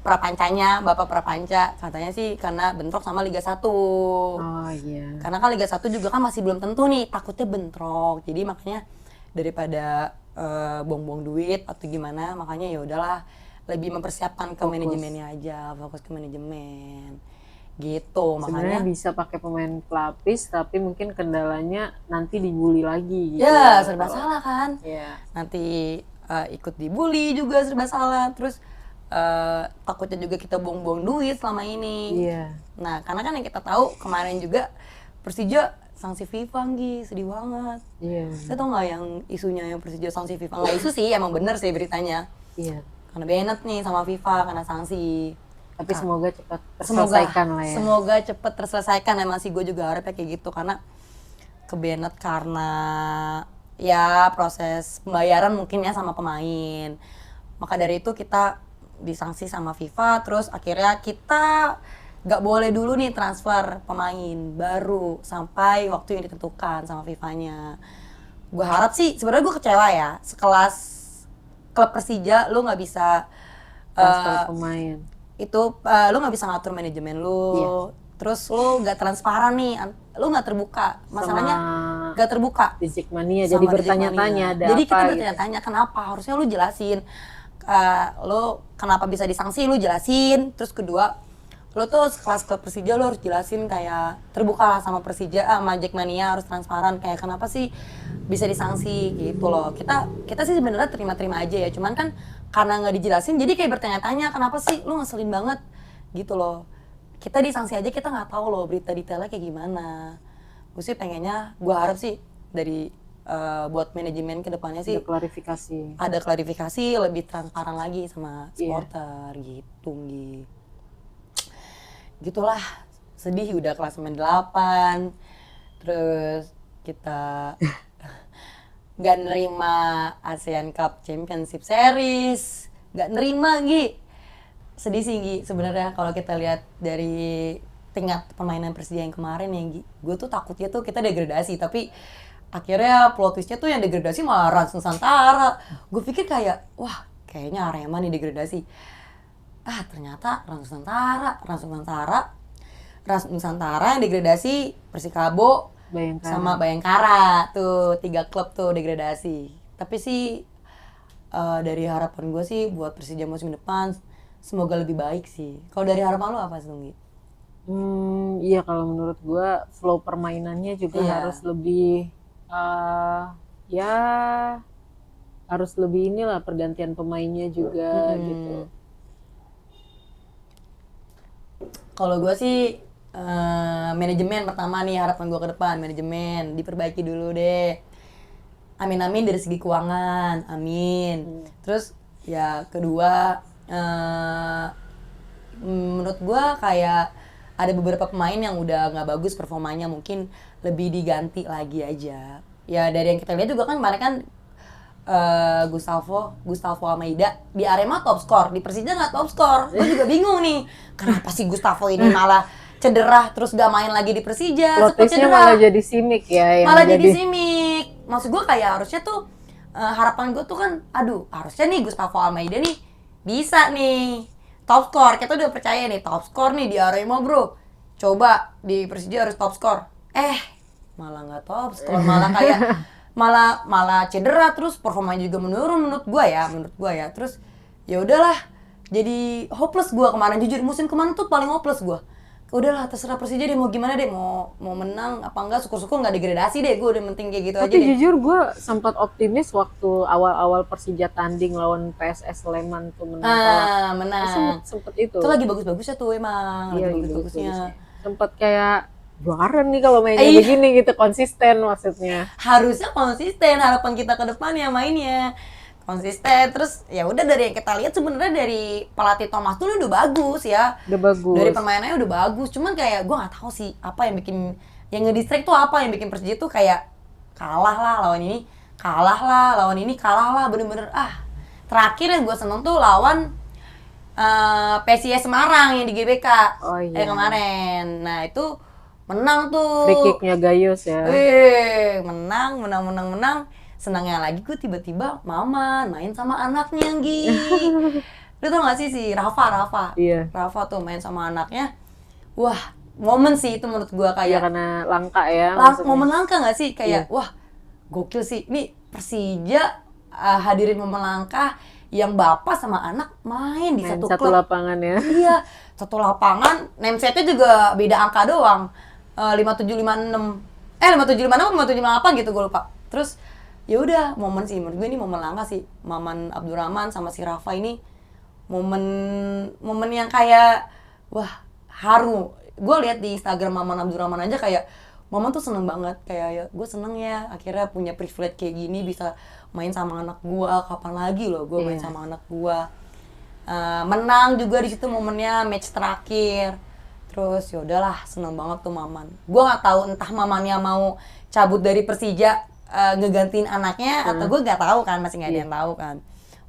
prapancanya, Bapak Prapanca, katanya sih karena bentrok sama Liga 1. Oh iya. Karena kan Liga 1 juga kan masih belum tentu nih, takutnya bentrok. Jadi makanya daripada buang-buang duit atau gimana, makanya ya udahlah, lebih mempersiapkan ke manajemennya aja, fokus ke manajemen. Gitu, Sebenarnya makanya bisa pakai pemain pelapis, tapi mungkin kendalanya nanti dibully lagi gitu. ya serba salah kan. Iya. Nanti ikut dibully juga serba salah. Terus takutnya juga kita buang-buang duit selama ini. Iya. Nah, karena kan yang kita tahu kemarin juga Persija sanksi FIFA, Gi, sedih banget. Iya. Saya tau nggak yang isunya yang Persija sanksi FIFA? Nggak isu sih, emang bener sih beritanya. Iya. Karena Bennett nih sama FIFA karena sanksi. Tapi semoga cepat Semoga terselesaikan lah ya. Semoga cepet terselesaikan, emang sih gue juga harapnya kayak gitu, karena ke Bennett karena ya proses pembayaran mungkin ya sama pemain. Maka dari itu kita disanksi sama FIFA, terus akhirnya kita nggak boleh dulu nih transfer pemain baru sampai waktu yang ditentukan sama FIFA-nya. Gue harap sih, sebenarnya gue kecewa ya, sekelas klub Persija lu nggak bisa Transfer pemain. itu lu nggak bisa ngatur manajemen lu. Iya. Terus lu nggak transparan nih, lu nggak terbuka, masalahnya Sama nggak terbuka di Jackmania sama jadi The bertanya-tanya Jackmania. ada Jadi apa kita gitu. bertanya-tanya kenapa, harusnya lu jelasin. Lu kenapa bisa disanksi, lu jelasin. Terus kedua, lu tuh kelas klub Persija lu harus jelasin kayak terbuka lah sama Persija, sama Jackmania, harus transparan kayak kenapa sih bisa disanksi gitu loh. Kita sih sebenarnya terima-terima aja ya, cuman kan karena nggak dijelasin jadi kayak bertanya-tanya kenapa sih lu ngeselin banget gitu loh. Kita disanksi aja kita nggak tahu loh berita detailnya kayak gimana. Gue sih pengennya, gue harap sih dari buat manajemen kedepannya sih Ada klarifikasi. ada klarifikasi, lebih transparan lagi sama Iya. supporter gitu, gitulah. Sedih udah klasemen 8, terus kita nggak nerima ASEAN Cup Championship Series, nggak nerima, Gi. sedih sih Gi sebenarnya kalau kita lihat dari tingkat permainan Persija yang kemarin ya Gi. Gue tuh takutnya tuh kita degradasi, tapi akhirnya plot twistnya tuh yang degradasi malah Rans Nusantara. Gue pikir kayak, wah kayaknya Arema nih degradasi. Ah ternyata Rans Nusantara yang degradasi, Persikabo Bayangkara. sama Bayangkara tuh 3 klub tuh degradasi. Tapi sih dari harapan gue sih buat Persija musim depan semoga lebih baik sih. Kalau dari harapan lo apa sih Gi? Iya kalau menurut gua flow permainannya juga Iya. harus lebih ya harus lebih inilah pergantian pemainnya juga gitu. Kalau gue sih manajemen pertama nih harapan gue ke depan, manajemen diperbaiki dulu deh. Amin dari segi keuangan, amin. Terus ya kedua menurut gue kayak ada beberapa pemain yang udah nggak bagus performanya, mungkin lebih diganti lagi aja. Ya dari yang kita lihat juga kan kemarin kan Gustavo Almeida di Arema top skor, di Persija nggak top skor. Gue juga bingung nih, kenapa sih Gustavo ini malah cedera terus gak main lagi di Persija, Plot sempat twistnya cedera. malah jadi Simic ya yang Malah jadi Simic. Maksud gue kayak harusnya tuh harapan gue tuh kan, aduh harusnya nih Gustavo Almeida nih bisa nih top skor. Kita udah percaya nih top skor nih di Arema bro. Coba di Persija harus top skor. Malah nggak top skor, malah kayak malah cedera terus performanya juga menurun menurut gue ya. Terus ya udahlah, jadi hopeless gue kemarin, jujur musim kemarin tuh paling hopeless gue. Udahlah terserah Persija deh mau gimana deh, mau menang apa enggak, syukur-syukur nggak degradasi deh, gue udah penting kayak gitu aja Tapi deh. jujur gue sempat optimis waktu awal-awal Persija tanding lawan PSS Sleman tuh menang telak. Menang. Sempet itu. Itu lagi bagus-bagusnya tuh emang, Iya, lagi bagus-bagusnya. Sempet kayak juara nih kalau mainnya begini gitu, konsisten maksudnya. Harusnya konsisten, harapan kita ke depan ya mainnya konsisten. Terus ya udah dari yang kita lihat sebenarnya dari pelatih Thomas tuh udah bagus ya. Udah bagus. Dari permainannya udah bagus. Cuman kayak gue nggak tahu sih apa yang bikin, yang ngedistract tuh apa yang bikin Persija tuh kayak kalah lah lawan ini, kalah lah bener-bener Terakhir yang gue seneng tuh lawan PSIS Semarang yang di GBK kemarin. Nah itu menang tuh. Free kicknya Gayus ya. Menang. Senangnya lagi gue tiba-tiba Maman main sama anaknya Gi. Lu tau gak sih si Rafa? Iya. Rafa tuh main sama anaknya. Wah, momen sih itu menurut gue Ya kayak karena langka ya. momen langka gak sih? Kayak wah gokil sih. Ini Persija hadirin momen langka yang bapak sama anak main di satu satu klub. lapangan ya. Iya, satu lapangan. Namesetnya juga beda angka doang. 5756. 5756 atau 5758 gitu gue lupa. Terus ya udah momen sih menurut gue ini momen langka sih. Maman Abdurrahman sama si Rafa ini momen yang kayak wah haru. Gue lihat di Instagram Maman Abdurrahman aja kayak Maman tuh seneng banget, kayak ya gue seneng ya akhirnya punya privilege kayak gini bisa main sama anak gue. Kapan lagi loh gue main sama anak gue. Menang juga di situ momennya match terakhir. Terus ya udahlah seneng banget tuh Maman. Gue nggak tahu entah Mamannya mau cabut dari Persija ngegantiin anaknya atau gue nggak tahu kan, masih nggak ada yang tahu kan.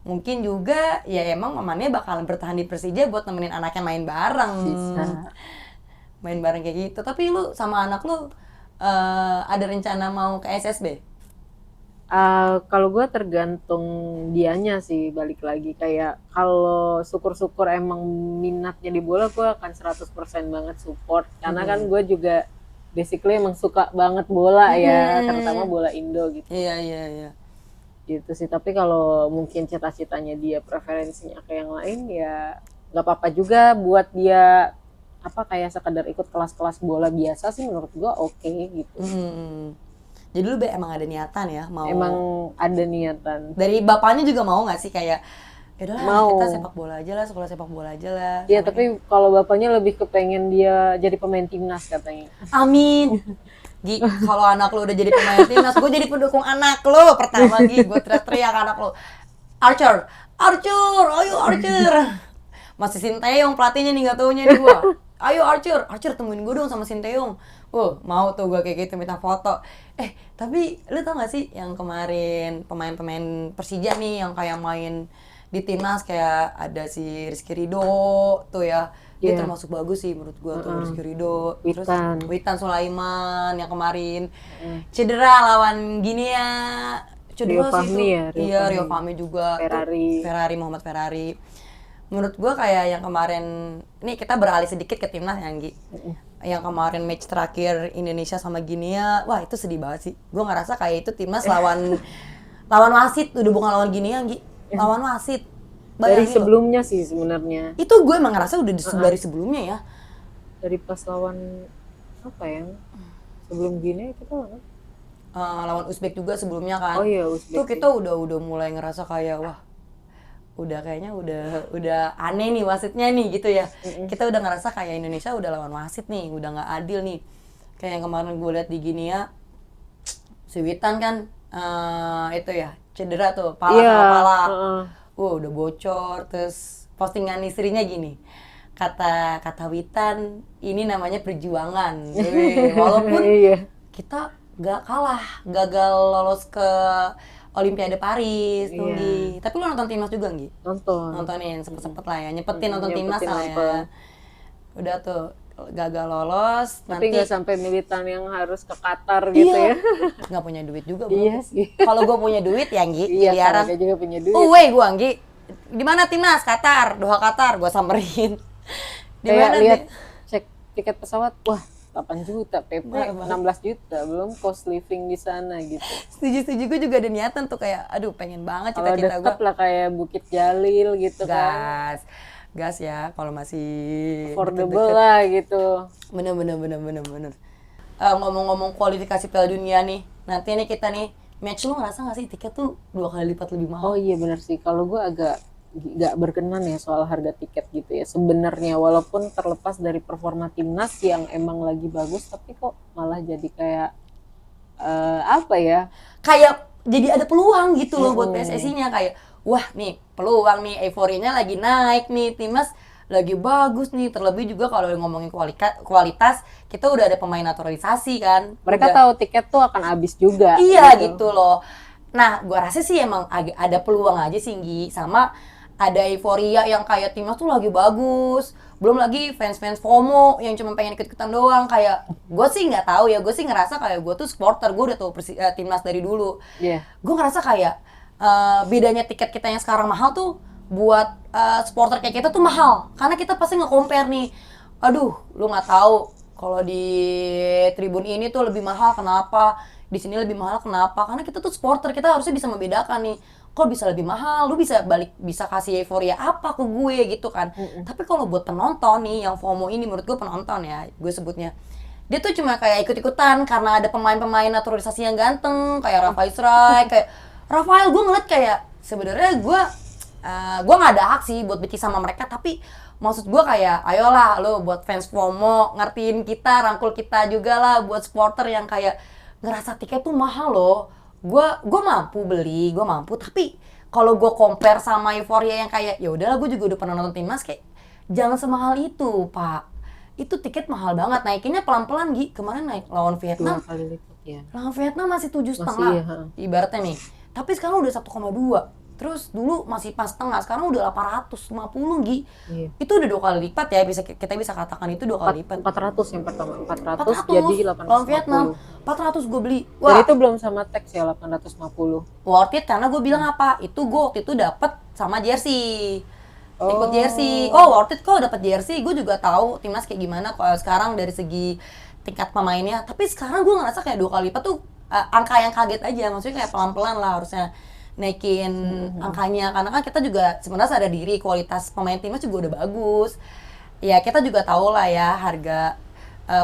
Mungkin juga ya emang Mamannya bakalan bertahan di Persija buat nemenin anaknya main bareng. Bisa. Main bareng kayak gitu. Tapi lu sama anak lu ada rencana mau ke SSB? Kalau gue tergantung dianya sih, balik lagi kayak kalau syukur-syukur emang minatnya di bola, gue akan 100% banget support karena kan gue juga basically emang suka banget bola ya, terutama bola Indo gitu. Iya. Gitu sih. Tapi kalau mungkin cita-citanya dia preferensinya ke yang lain ya nggak apa-apa juga buat dia kayak sekedar ikut kelas-kelas bola biasa sih menurut gue oke gitu. Jadi lu emang ada niatan ya mau? Emang ada niatan. Dari bapaknya juga mau nggak sih kayak yaudahlah mau. kita sepak bola aja lah, sekolah sepak bola aja lah. Iya, tapi kalau bapaknya lebih kepengen dia jadi pemain timnas katanya. Amin. Gi, kalau anak lu udah jadi pemain timnas, gue jadi pendukung anak lu. Pertama Gi, gue teriak-teriak anak lu. Archer, ayo Archer. Masih Sinteyong pelatihnya nih, nggak taunya nih gue. Ayo Archer temuin gue dong sama Sinteyong. Mau tuh gue kayak gitu minta foto. Tapi lu tau gak sih yang kemarin pemain-pemain Persija nih yang kayak main di timnas kayak ada si Rizky Ridho tuh ya. Dia Iya. termasuk bagus sih menurut gua tuh Rizky Ridho. Terus Witan. Witan Sulaiman yang kemarin cedera lawan Guinea. Rio Cedera sih Fahmi itu. ya, Rio Iya, Fahmi. Rio Fahmi juga. Tuh, Ferrari. Muhammad Ferrari. Menurut gua kayak yang kemarin, ini kita beralih sedikit ke timnas ya, Anggi. Yang kemarin match terakhir Indonesia sama Guinea, wah itu sedih banget sih. Gua ngerasa kayak itu timnas lawan wasit, udah bukan lawan Guinea, Anggi. Lawan wasit. Dari Bayangin lo. sebelumnya sih sebenarnya. Itu gue emang ngerasa udah dari sebelumnya ya. Dari pas lawan apa ya? Sebelum gini kita lawan. Lawan Uzbek juga sebelumnya kan. Oh iya, Uzbek Tuh kita udah mulai ngerasa kayak wah udah kayaknya udah aneh nih wasitnya nih gitu ya. Kita udah ngerasa kayak Indonesia udah lawan wasit nih, udah nggak adil nih. Kayak yang kemarin gue lihat di Guinea, si Witan kan itu ya cedera tuh pala sama pala. Udah bocor, terus postingan istrinya gini. Kata Witan, ini namanya perjuangan. Walaupun kita gak kalah, gagal lolos ke Olimpiade Paris tuh, Nggi. Tapi lu nonton timnas juga, Nggi? Nontonin sempet-sempet lah ya, nyepetin nonton timnas lah ya. Udah tuh gagal lolos. Tapi nggak sampai militan yang harus ke Qatar gitu ya? Nggak punya duit juga, Bro. Iya sih. Kalau gue punya duit ya, Nggi, miliaran. Iya, juga punya duit. Gue, Nggi. Di mana timnas? Qatar, Doha Qatar, gue samperin. Di mana lihat cek tiket pesawat, wah 8 juta, PP 16 juta, belum cost living di sana gitu. Setuju gue juga ada niatan tuh kayak, aduh pengen banget cita-cita gue. Kalau deket lah kayak Bukit Jalil gitu kan. Gas ya, kalau masih affordable lah gitu. Bener. Ngomong-ngomong kualifikasi Piala Dunia nih, nanti nih kita nih, match lu ngerasa gak sih tiket tuh 2 kali lipat lebih mahal? Oh iya bener sih, kalau gue agak gak berkenan ya soal harga tiket gitu ya sebenarnya, walaupun terlepas dari performa timnas yang emang lagi bagus, tapi kok malah jadi kayak apa ya, kayak jadi ada peluang gitu loh buat PSSI-nya, kayak wah nih peluang nih, euforianya lagi naik nih, timnas lagi bagus nih, terlebih juga kalau ngomongin kualitas kita udah ada pemain naturalisasi kan, mereka tahu tiket tuh akan habis juga. Iya gitu loh. Nah gua rasa sih emang ada peluang aja sih, Nggi, sama ada euforia yang kayak timnas tuh lagi bagus, belum lagi fans FOMO yang cuma pengen ikut-ikutan doang. Kayak gue sih nggak tahu ya, gue sih ngerasa kayak gue tuh supporter, gue udah tahu timnas dari dulu. Gue ngerasa kayak bedanya tiket kita yang sekarang mahal tuh buat supporter kayak kita tuh mahal, karena kita pasti nge-compare nih, aduh lu nggak tahu kalau di tribun ini tuh lebih mahal kenapa, di sini lebih mahal kenapa, karena kita tuh supporter, kita harusnya bisa membedakan nih, kok bisa lebih mahal, lu bisa kasih euforia apa ke gue gitu kan. Tapi kalau buat penonton nih yang FOMO ini, menurut gue penonton ya, gue sebutnya, dia tuh cuma kayak ikut-ikutan karena ada pemain-pemain naturalisasi yang ganteng kayak Rafael Strike, kayak Rafael, gue ngeliat kayak sebenarnya gue nggak ada hak sih buat benci sama mereka, tapi maksud gue kayak ayolah lo buat fans FOMO ngertiin kita, rangkul kita juga lah buat supporter yang kayak ngerasa tiket tuh mahal loh. Gue mampu beli, gue mampu, tapi kalau gue compare sama euforia yang kayak ya udahlah, gue juga udah pernah nonton timnas, kayak jangan semahal itu Pak, itu tiket mahal banget, naikinnya pelan-pelan. Gi kemarin naik lawan Vietnam 2 kali lipat ya, lawan Vietnam masih 7,5 ibaratnya nih, tapi sekarang udah 1,2. Terus dulu masih pas setengah, sekarang udah 850, Gi. Iya. Itu udah 2 kali lipat ya, kita bisa katakan itu 2 kali lipat. 400 yang pertama, 400 jadi 850. Lawan Vietnam, 400 gue beli. Wah. Dan itu belum sama tax ya, 850. Worth it, karena gue bilang apa? Itu gue waktu itu dapet sama jersey. Ikut jersey. Oh, worth it kok dapet jersey. Gue juga tahu timnas kayak gimana kalau sekarang dari segi tingkat pemainnya. Tapi sekarang gue ngerasa kayak 2 kali lipat tuh angka yang kaget aja. Maksudnya kayak pelan-pelan lah harusnya naikin angkanya, karena kan kita juga sebenarnya sadar diri kualitas pemain timnas juga udah bagus ya, kita juga tahu lah ya harga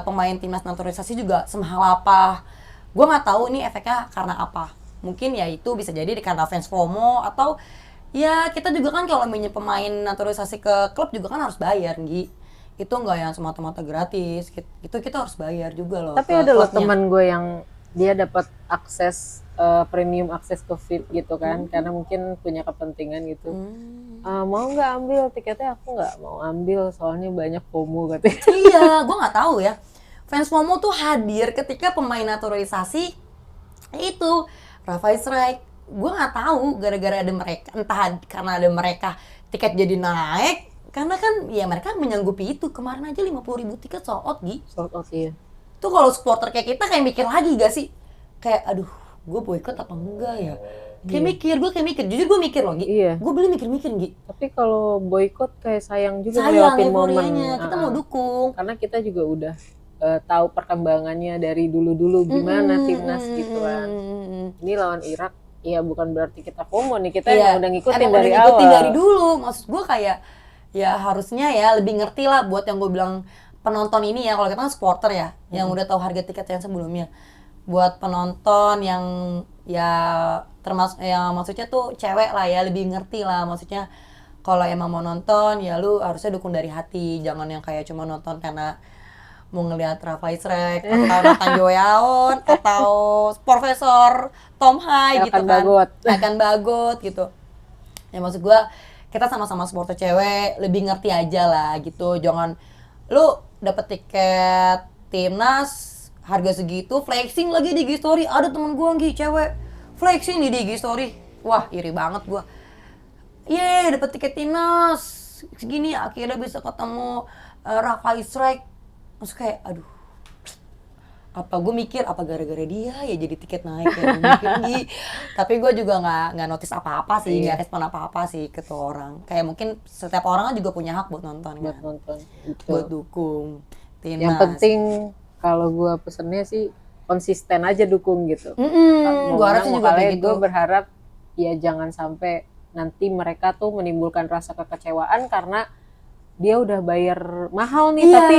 pemain timnas naturalisasi juga semahal apa. Gue nggak tahu ini efeknya karena apa, mungkin ya itu bisa jadi karena fans FOMO, atau ya kita juga kan kalau minjem pemain naturalisasi ke klub juga kan harus bayar, Gi. Itu nggak yang semata-mata gratis, itu kita harus bayar juga loh. Tapi ada loh teman gue yang dia dapat akses premium akses ke VIP gitu kan, karena mungkin punya kepentingan gitu. Mau nggak ambil tiketnya? Aku nggak mau ambil soalnya banyak FOMO katanya. Iya, gue nggak tahu ya. Fans FOMO tuh hadir ketika pemain naturalisasi itu Rafael Strike, gue nggak tahu gara-gara ada mereka, entah karena ada mereka tiket jadi naik, karena kan ya mereka menyanggupi itu. Kemarin aja 50.000 tiket sold out, Gi. Sold out ya. Tuh kalau supporter kayak kita kayak mikir lagi gak sih? Kayak aduh, gue boykot apa enggak ya? Gue kayak mikir, jujur gue mikir loh, Gi. Iya. Gue beli mikir-mikir, Gi. Tapi kalau boykot kayak sayang juga Sayang ngelewatin momen. euforianya, kita mau dukung. Karena kita juga udah tahu perkembangannya dari dulu-dulu gimana timnas gitu kan. Ini lawan Irak, ya bukan berarti kita FOMO nih, kita emang udah ngikutin emang dari udah ngikutin awal. dari dulu. Maksud gue kayak ya harusnya ya lebih ngerti lah buat yang gue bilang penonton ini ya. Kalau kita kan supporter ya, yang udah tahu harga tiket yang sebelumnya. Buat penonton yang ya termasuk yang maksudnya tuh cewek lah ya, lebih ngerti lah. Maksudnya kalau emang mau nonton ya lu harusnya dukung dari hati, jangan yang kayak cuma nonton karena mau ngelihat Rafa Israek atau Nathan Joyaon atau Profesor Tom Hai gitu kan, akan bagot gitu. Ya maksud gue kita sama-sama supporter cewek lebih ngerti aja lah gitu. Jangan lu dapet tiket timnas harga segitu flexing lagi di IG story. Ada temen gue Gi cewek flexing di IG story, wah iri banget gue. Dapet tiket timnas segini akhirnya bisa ketemu Rafa Israek. Maksud kayak aduh, apa gue mikir apa gara-gara dia ya jadi tiket naik ya mungkin. Tapi gue juga nggak notice apa-apa sih, nggak respon apa-apa sih ke tuh orang. Kayak mungkin setiap orang kan juga punya hak buat nonton buat kan, nonton buat dukung timnas. Yang penting kalau gue pesennya sih konsisten aja dukung gitu. Gue harapnya juga kayak gitu. Gue berharap ya jangan sampai nanti mereka tuh menimbulkan rasa kekecewaan karena dia udah bayar mahal nih tapi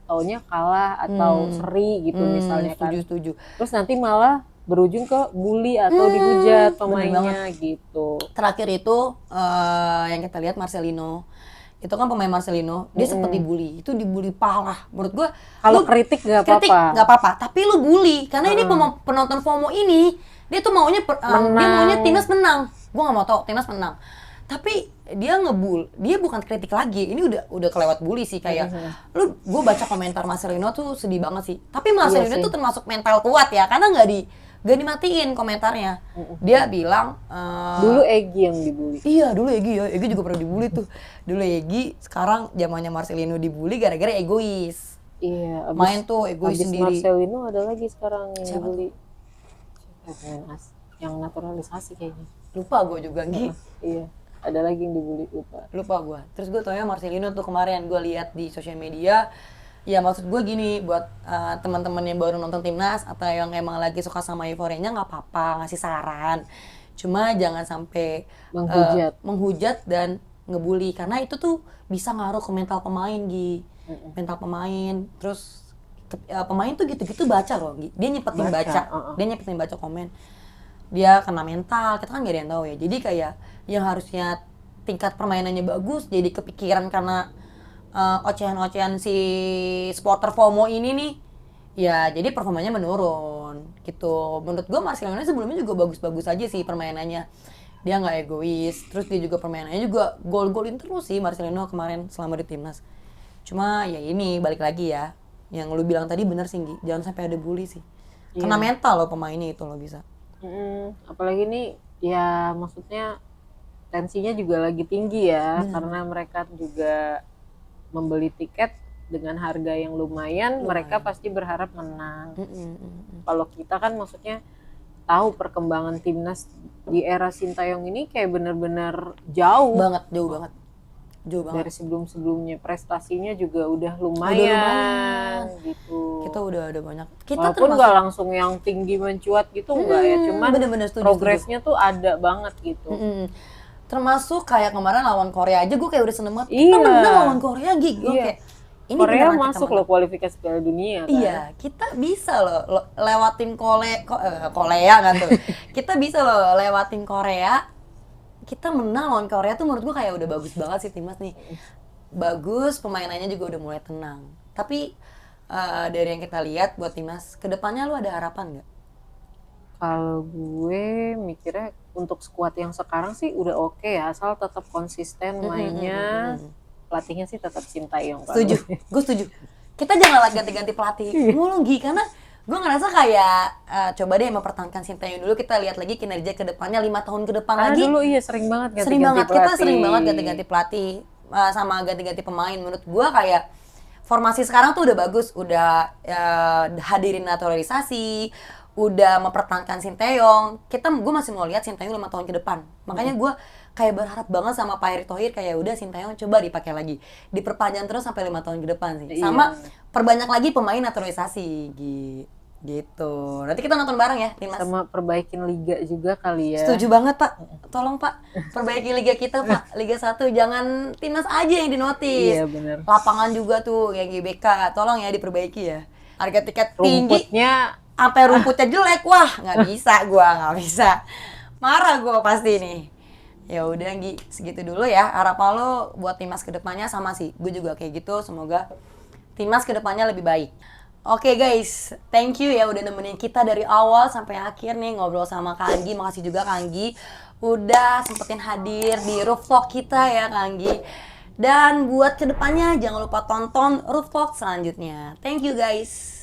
taunya kalah atau seri gitu misalnya kan. Setuju. Terus nanti malah berujung ke bully atau dihujat pemainnya gitu. Terakhir itu yang kita lihat Marcelino. Itu kan pemain Marcelino, dia sempat dibully. Itu dibully parah. Menurut gua kalau kritik gak apa-apa, tapi lu bully karena ini penonton FOMO ini, dia tuh maunya dia maunya timnas menang. Gua nggak mau tahu timnas menang. Tapi dia dia bukan kritik lagi, ini udah kelewat bully sih kayak gue baca komentar Marcelino tuh sedih banget sih. Tapi Marcelino tuh termasuk mental kuat ya, karena nggak dimatiin komentarnya. Dia bilang dulu Egy yang dibully. Iya dulu Egy juga pernah dibully tuh. Dulu Egy, sekarang zamannya Marcelino dibully gara-gara egois. Iya. Main tuh egois sendiri. Marcelino ada lagi sekarang yang siapa dibully. Yang naturalisasi kayaknya. Lupa gue juga Gi. Iya. Ada lagi yang dibully lupa gue. Terus gue taunya Marcelino tuh kemarin gue lihat di sosial media. Ya maksud gue gini, buat teman-teman yang baru nonton timnas atau yang emang lagi suka sama euforianya nggak apa-apa ngasih saran. Cuma jangan sampai menghujat dan ngebully karena itu tuh bisa ngaruh ke mental pemain Gi. Mental pemain. Terus pemain tuh gitu-gitu baca loh Gi. Dia nyempetin baca komen. Dia kena mental, kita kan gak ada yang tahu ya. Jadi kayak yang harusnya tingkat permainannya bagus jadi kepikiran karena ocehan-ocehan si supporter FOMO ini nih. Ya jadi performanya menurun gitu. Menurut gue Marcelino sebelumnya juga bagus-bagus aja sih permainannya. Dia nggak egois, terus dia juga permainannya juga gol-golin terus sih Marcelino kemarin selama di timnas. Cuma ya ini balik lagi ya, yang lu bilang tadi bener sih Gi, jangan sampai ada bully sih. Kena mental loh pemainnya itu lo bisa. Apalagi nih ya maksudnya tensinya juga lagi tinggi ya karena mereka juga membeli tiket dengan harga yang lumayan. Mereka pasti berharap menang. Kalau kita kan maksudnya tahu perkembangan timnas di era Sintayong ini kayak benar-benar jauh banget. Dari sebelum-sebelumnya prestasinya juga udah lumayan gitu. Kita udah ada banyak. Walaupun nggak langsung yang tinggi mencuat gitu enggak ya, cuman progresnya tuh ada banget gitu. Termasuk kayak kemarin lawan Korea aja gue kayak udah seneng banget. Kita menang lawan Korea Gi. Kayak ini Korea masuk loh kualifikasi Piala Dunia kan. Iya, kita bisa loh lewatin Korea kan tuh. Kita bisa loh lewatin Korea. Kita menang lawan Korea tuh menurut gue kayak udah bagus banget sih timnas nih. Bagus, pemainannya juga udah mulai tenang. Tapi dari yang kita lihat buat timnas, kedepannya lu ada harapan nggak? Kalau gue mikirnya untuk skuad yang sekarang sih udah oke ya, asal tetap konsisten mainnya. Pelatihnya sih tetap Sintayong. Setuju, gue setuju. Kita jangan ganti-ganti pelatih mulu Gi, karena Gue ngerasa kayak coba deh mempertahankan Sintayong dulu, kita lihat lagi kinerja ke depannya 5 tahun ke depan Karena lagi. dulu iya sering banget ganti-ganti Sering banget, pelatih. kita sering banget ganti-ganti pelatih sama ganti-ganti pemain. Menurut gue kayak formasi sekarang tuh udah bagus, udah hadirin naturalisasi, udah mempertahankan Sintayong. Gue masih mau lihat Sintayong 5 tahun ke depan. Makanya gue kayak berharap banget sama Pak Erick Thohir kayak udah Sintayong coba dipakai lagi, diperpanjang terus sampai 5 tahun ke depan sih. Sama perbanyak lagi pemain naturalisasi gitu. Nanti kita nonton bareng ya, Timnas. Sama perbaikin liga juga kali ya. Setuju banget, Pak. Tolong, Pak, perbaiki liga kita, Pak. Liga 1 jangan Timnas aja yang dinotis. Iya, bener. Lapangan juga tuh yang GBK, tolong ya diperbaiki ya. Harga tiket tinggi, Rumputnya sampai rumputnya jelek. Wah, nggak bisa. Marah gua pasti nih. Ya udah, Gi, segitu dulu ya. Harapan lo buat Timnas kedepannya sama sih. Gue juga kayak gitu. Semoga Timnas kedepannya lebih baik. Oke guys, thank you ya udah nemenin kita dari awal sampai akhir nih ngobrol sama Kak Anggi. Makasih juga Kak Anggi udah sempetin hadir di Rooftop kita ya Kak Anggi. Dan buat kedepannya jangan lupa tonton Rooftop selanjutnya. Thank you guys.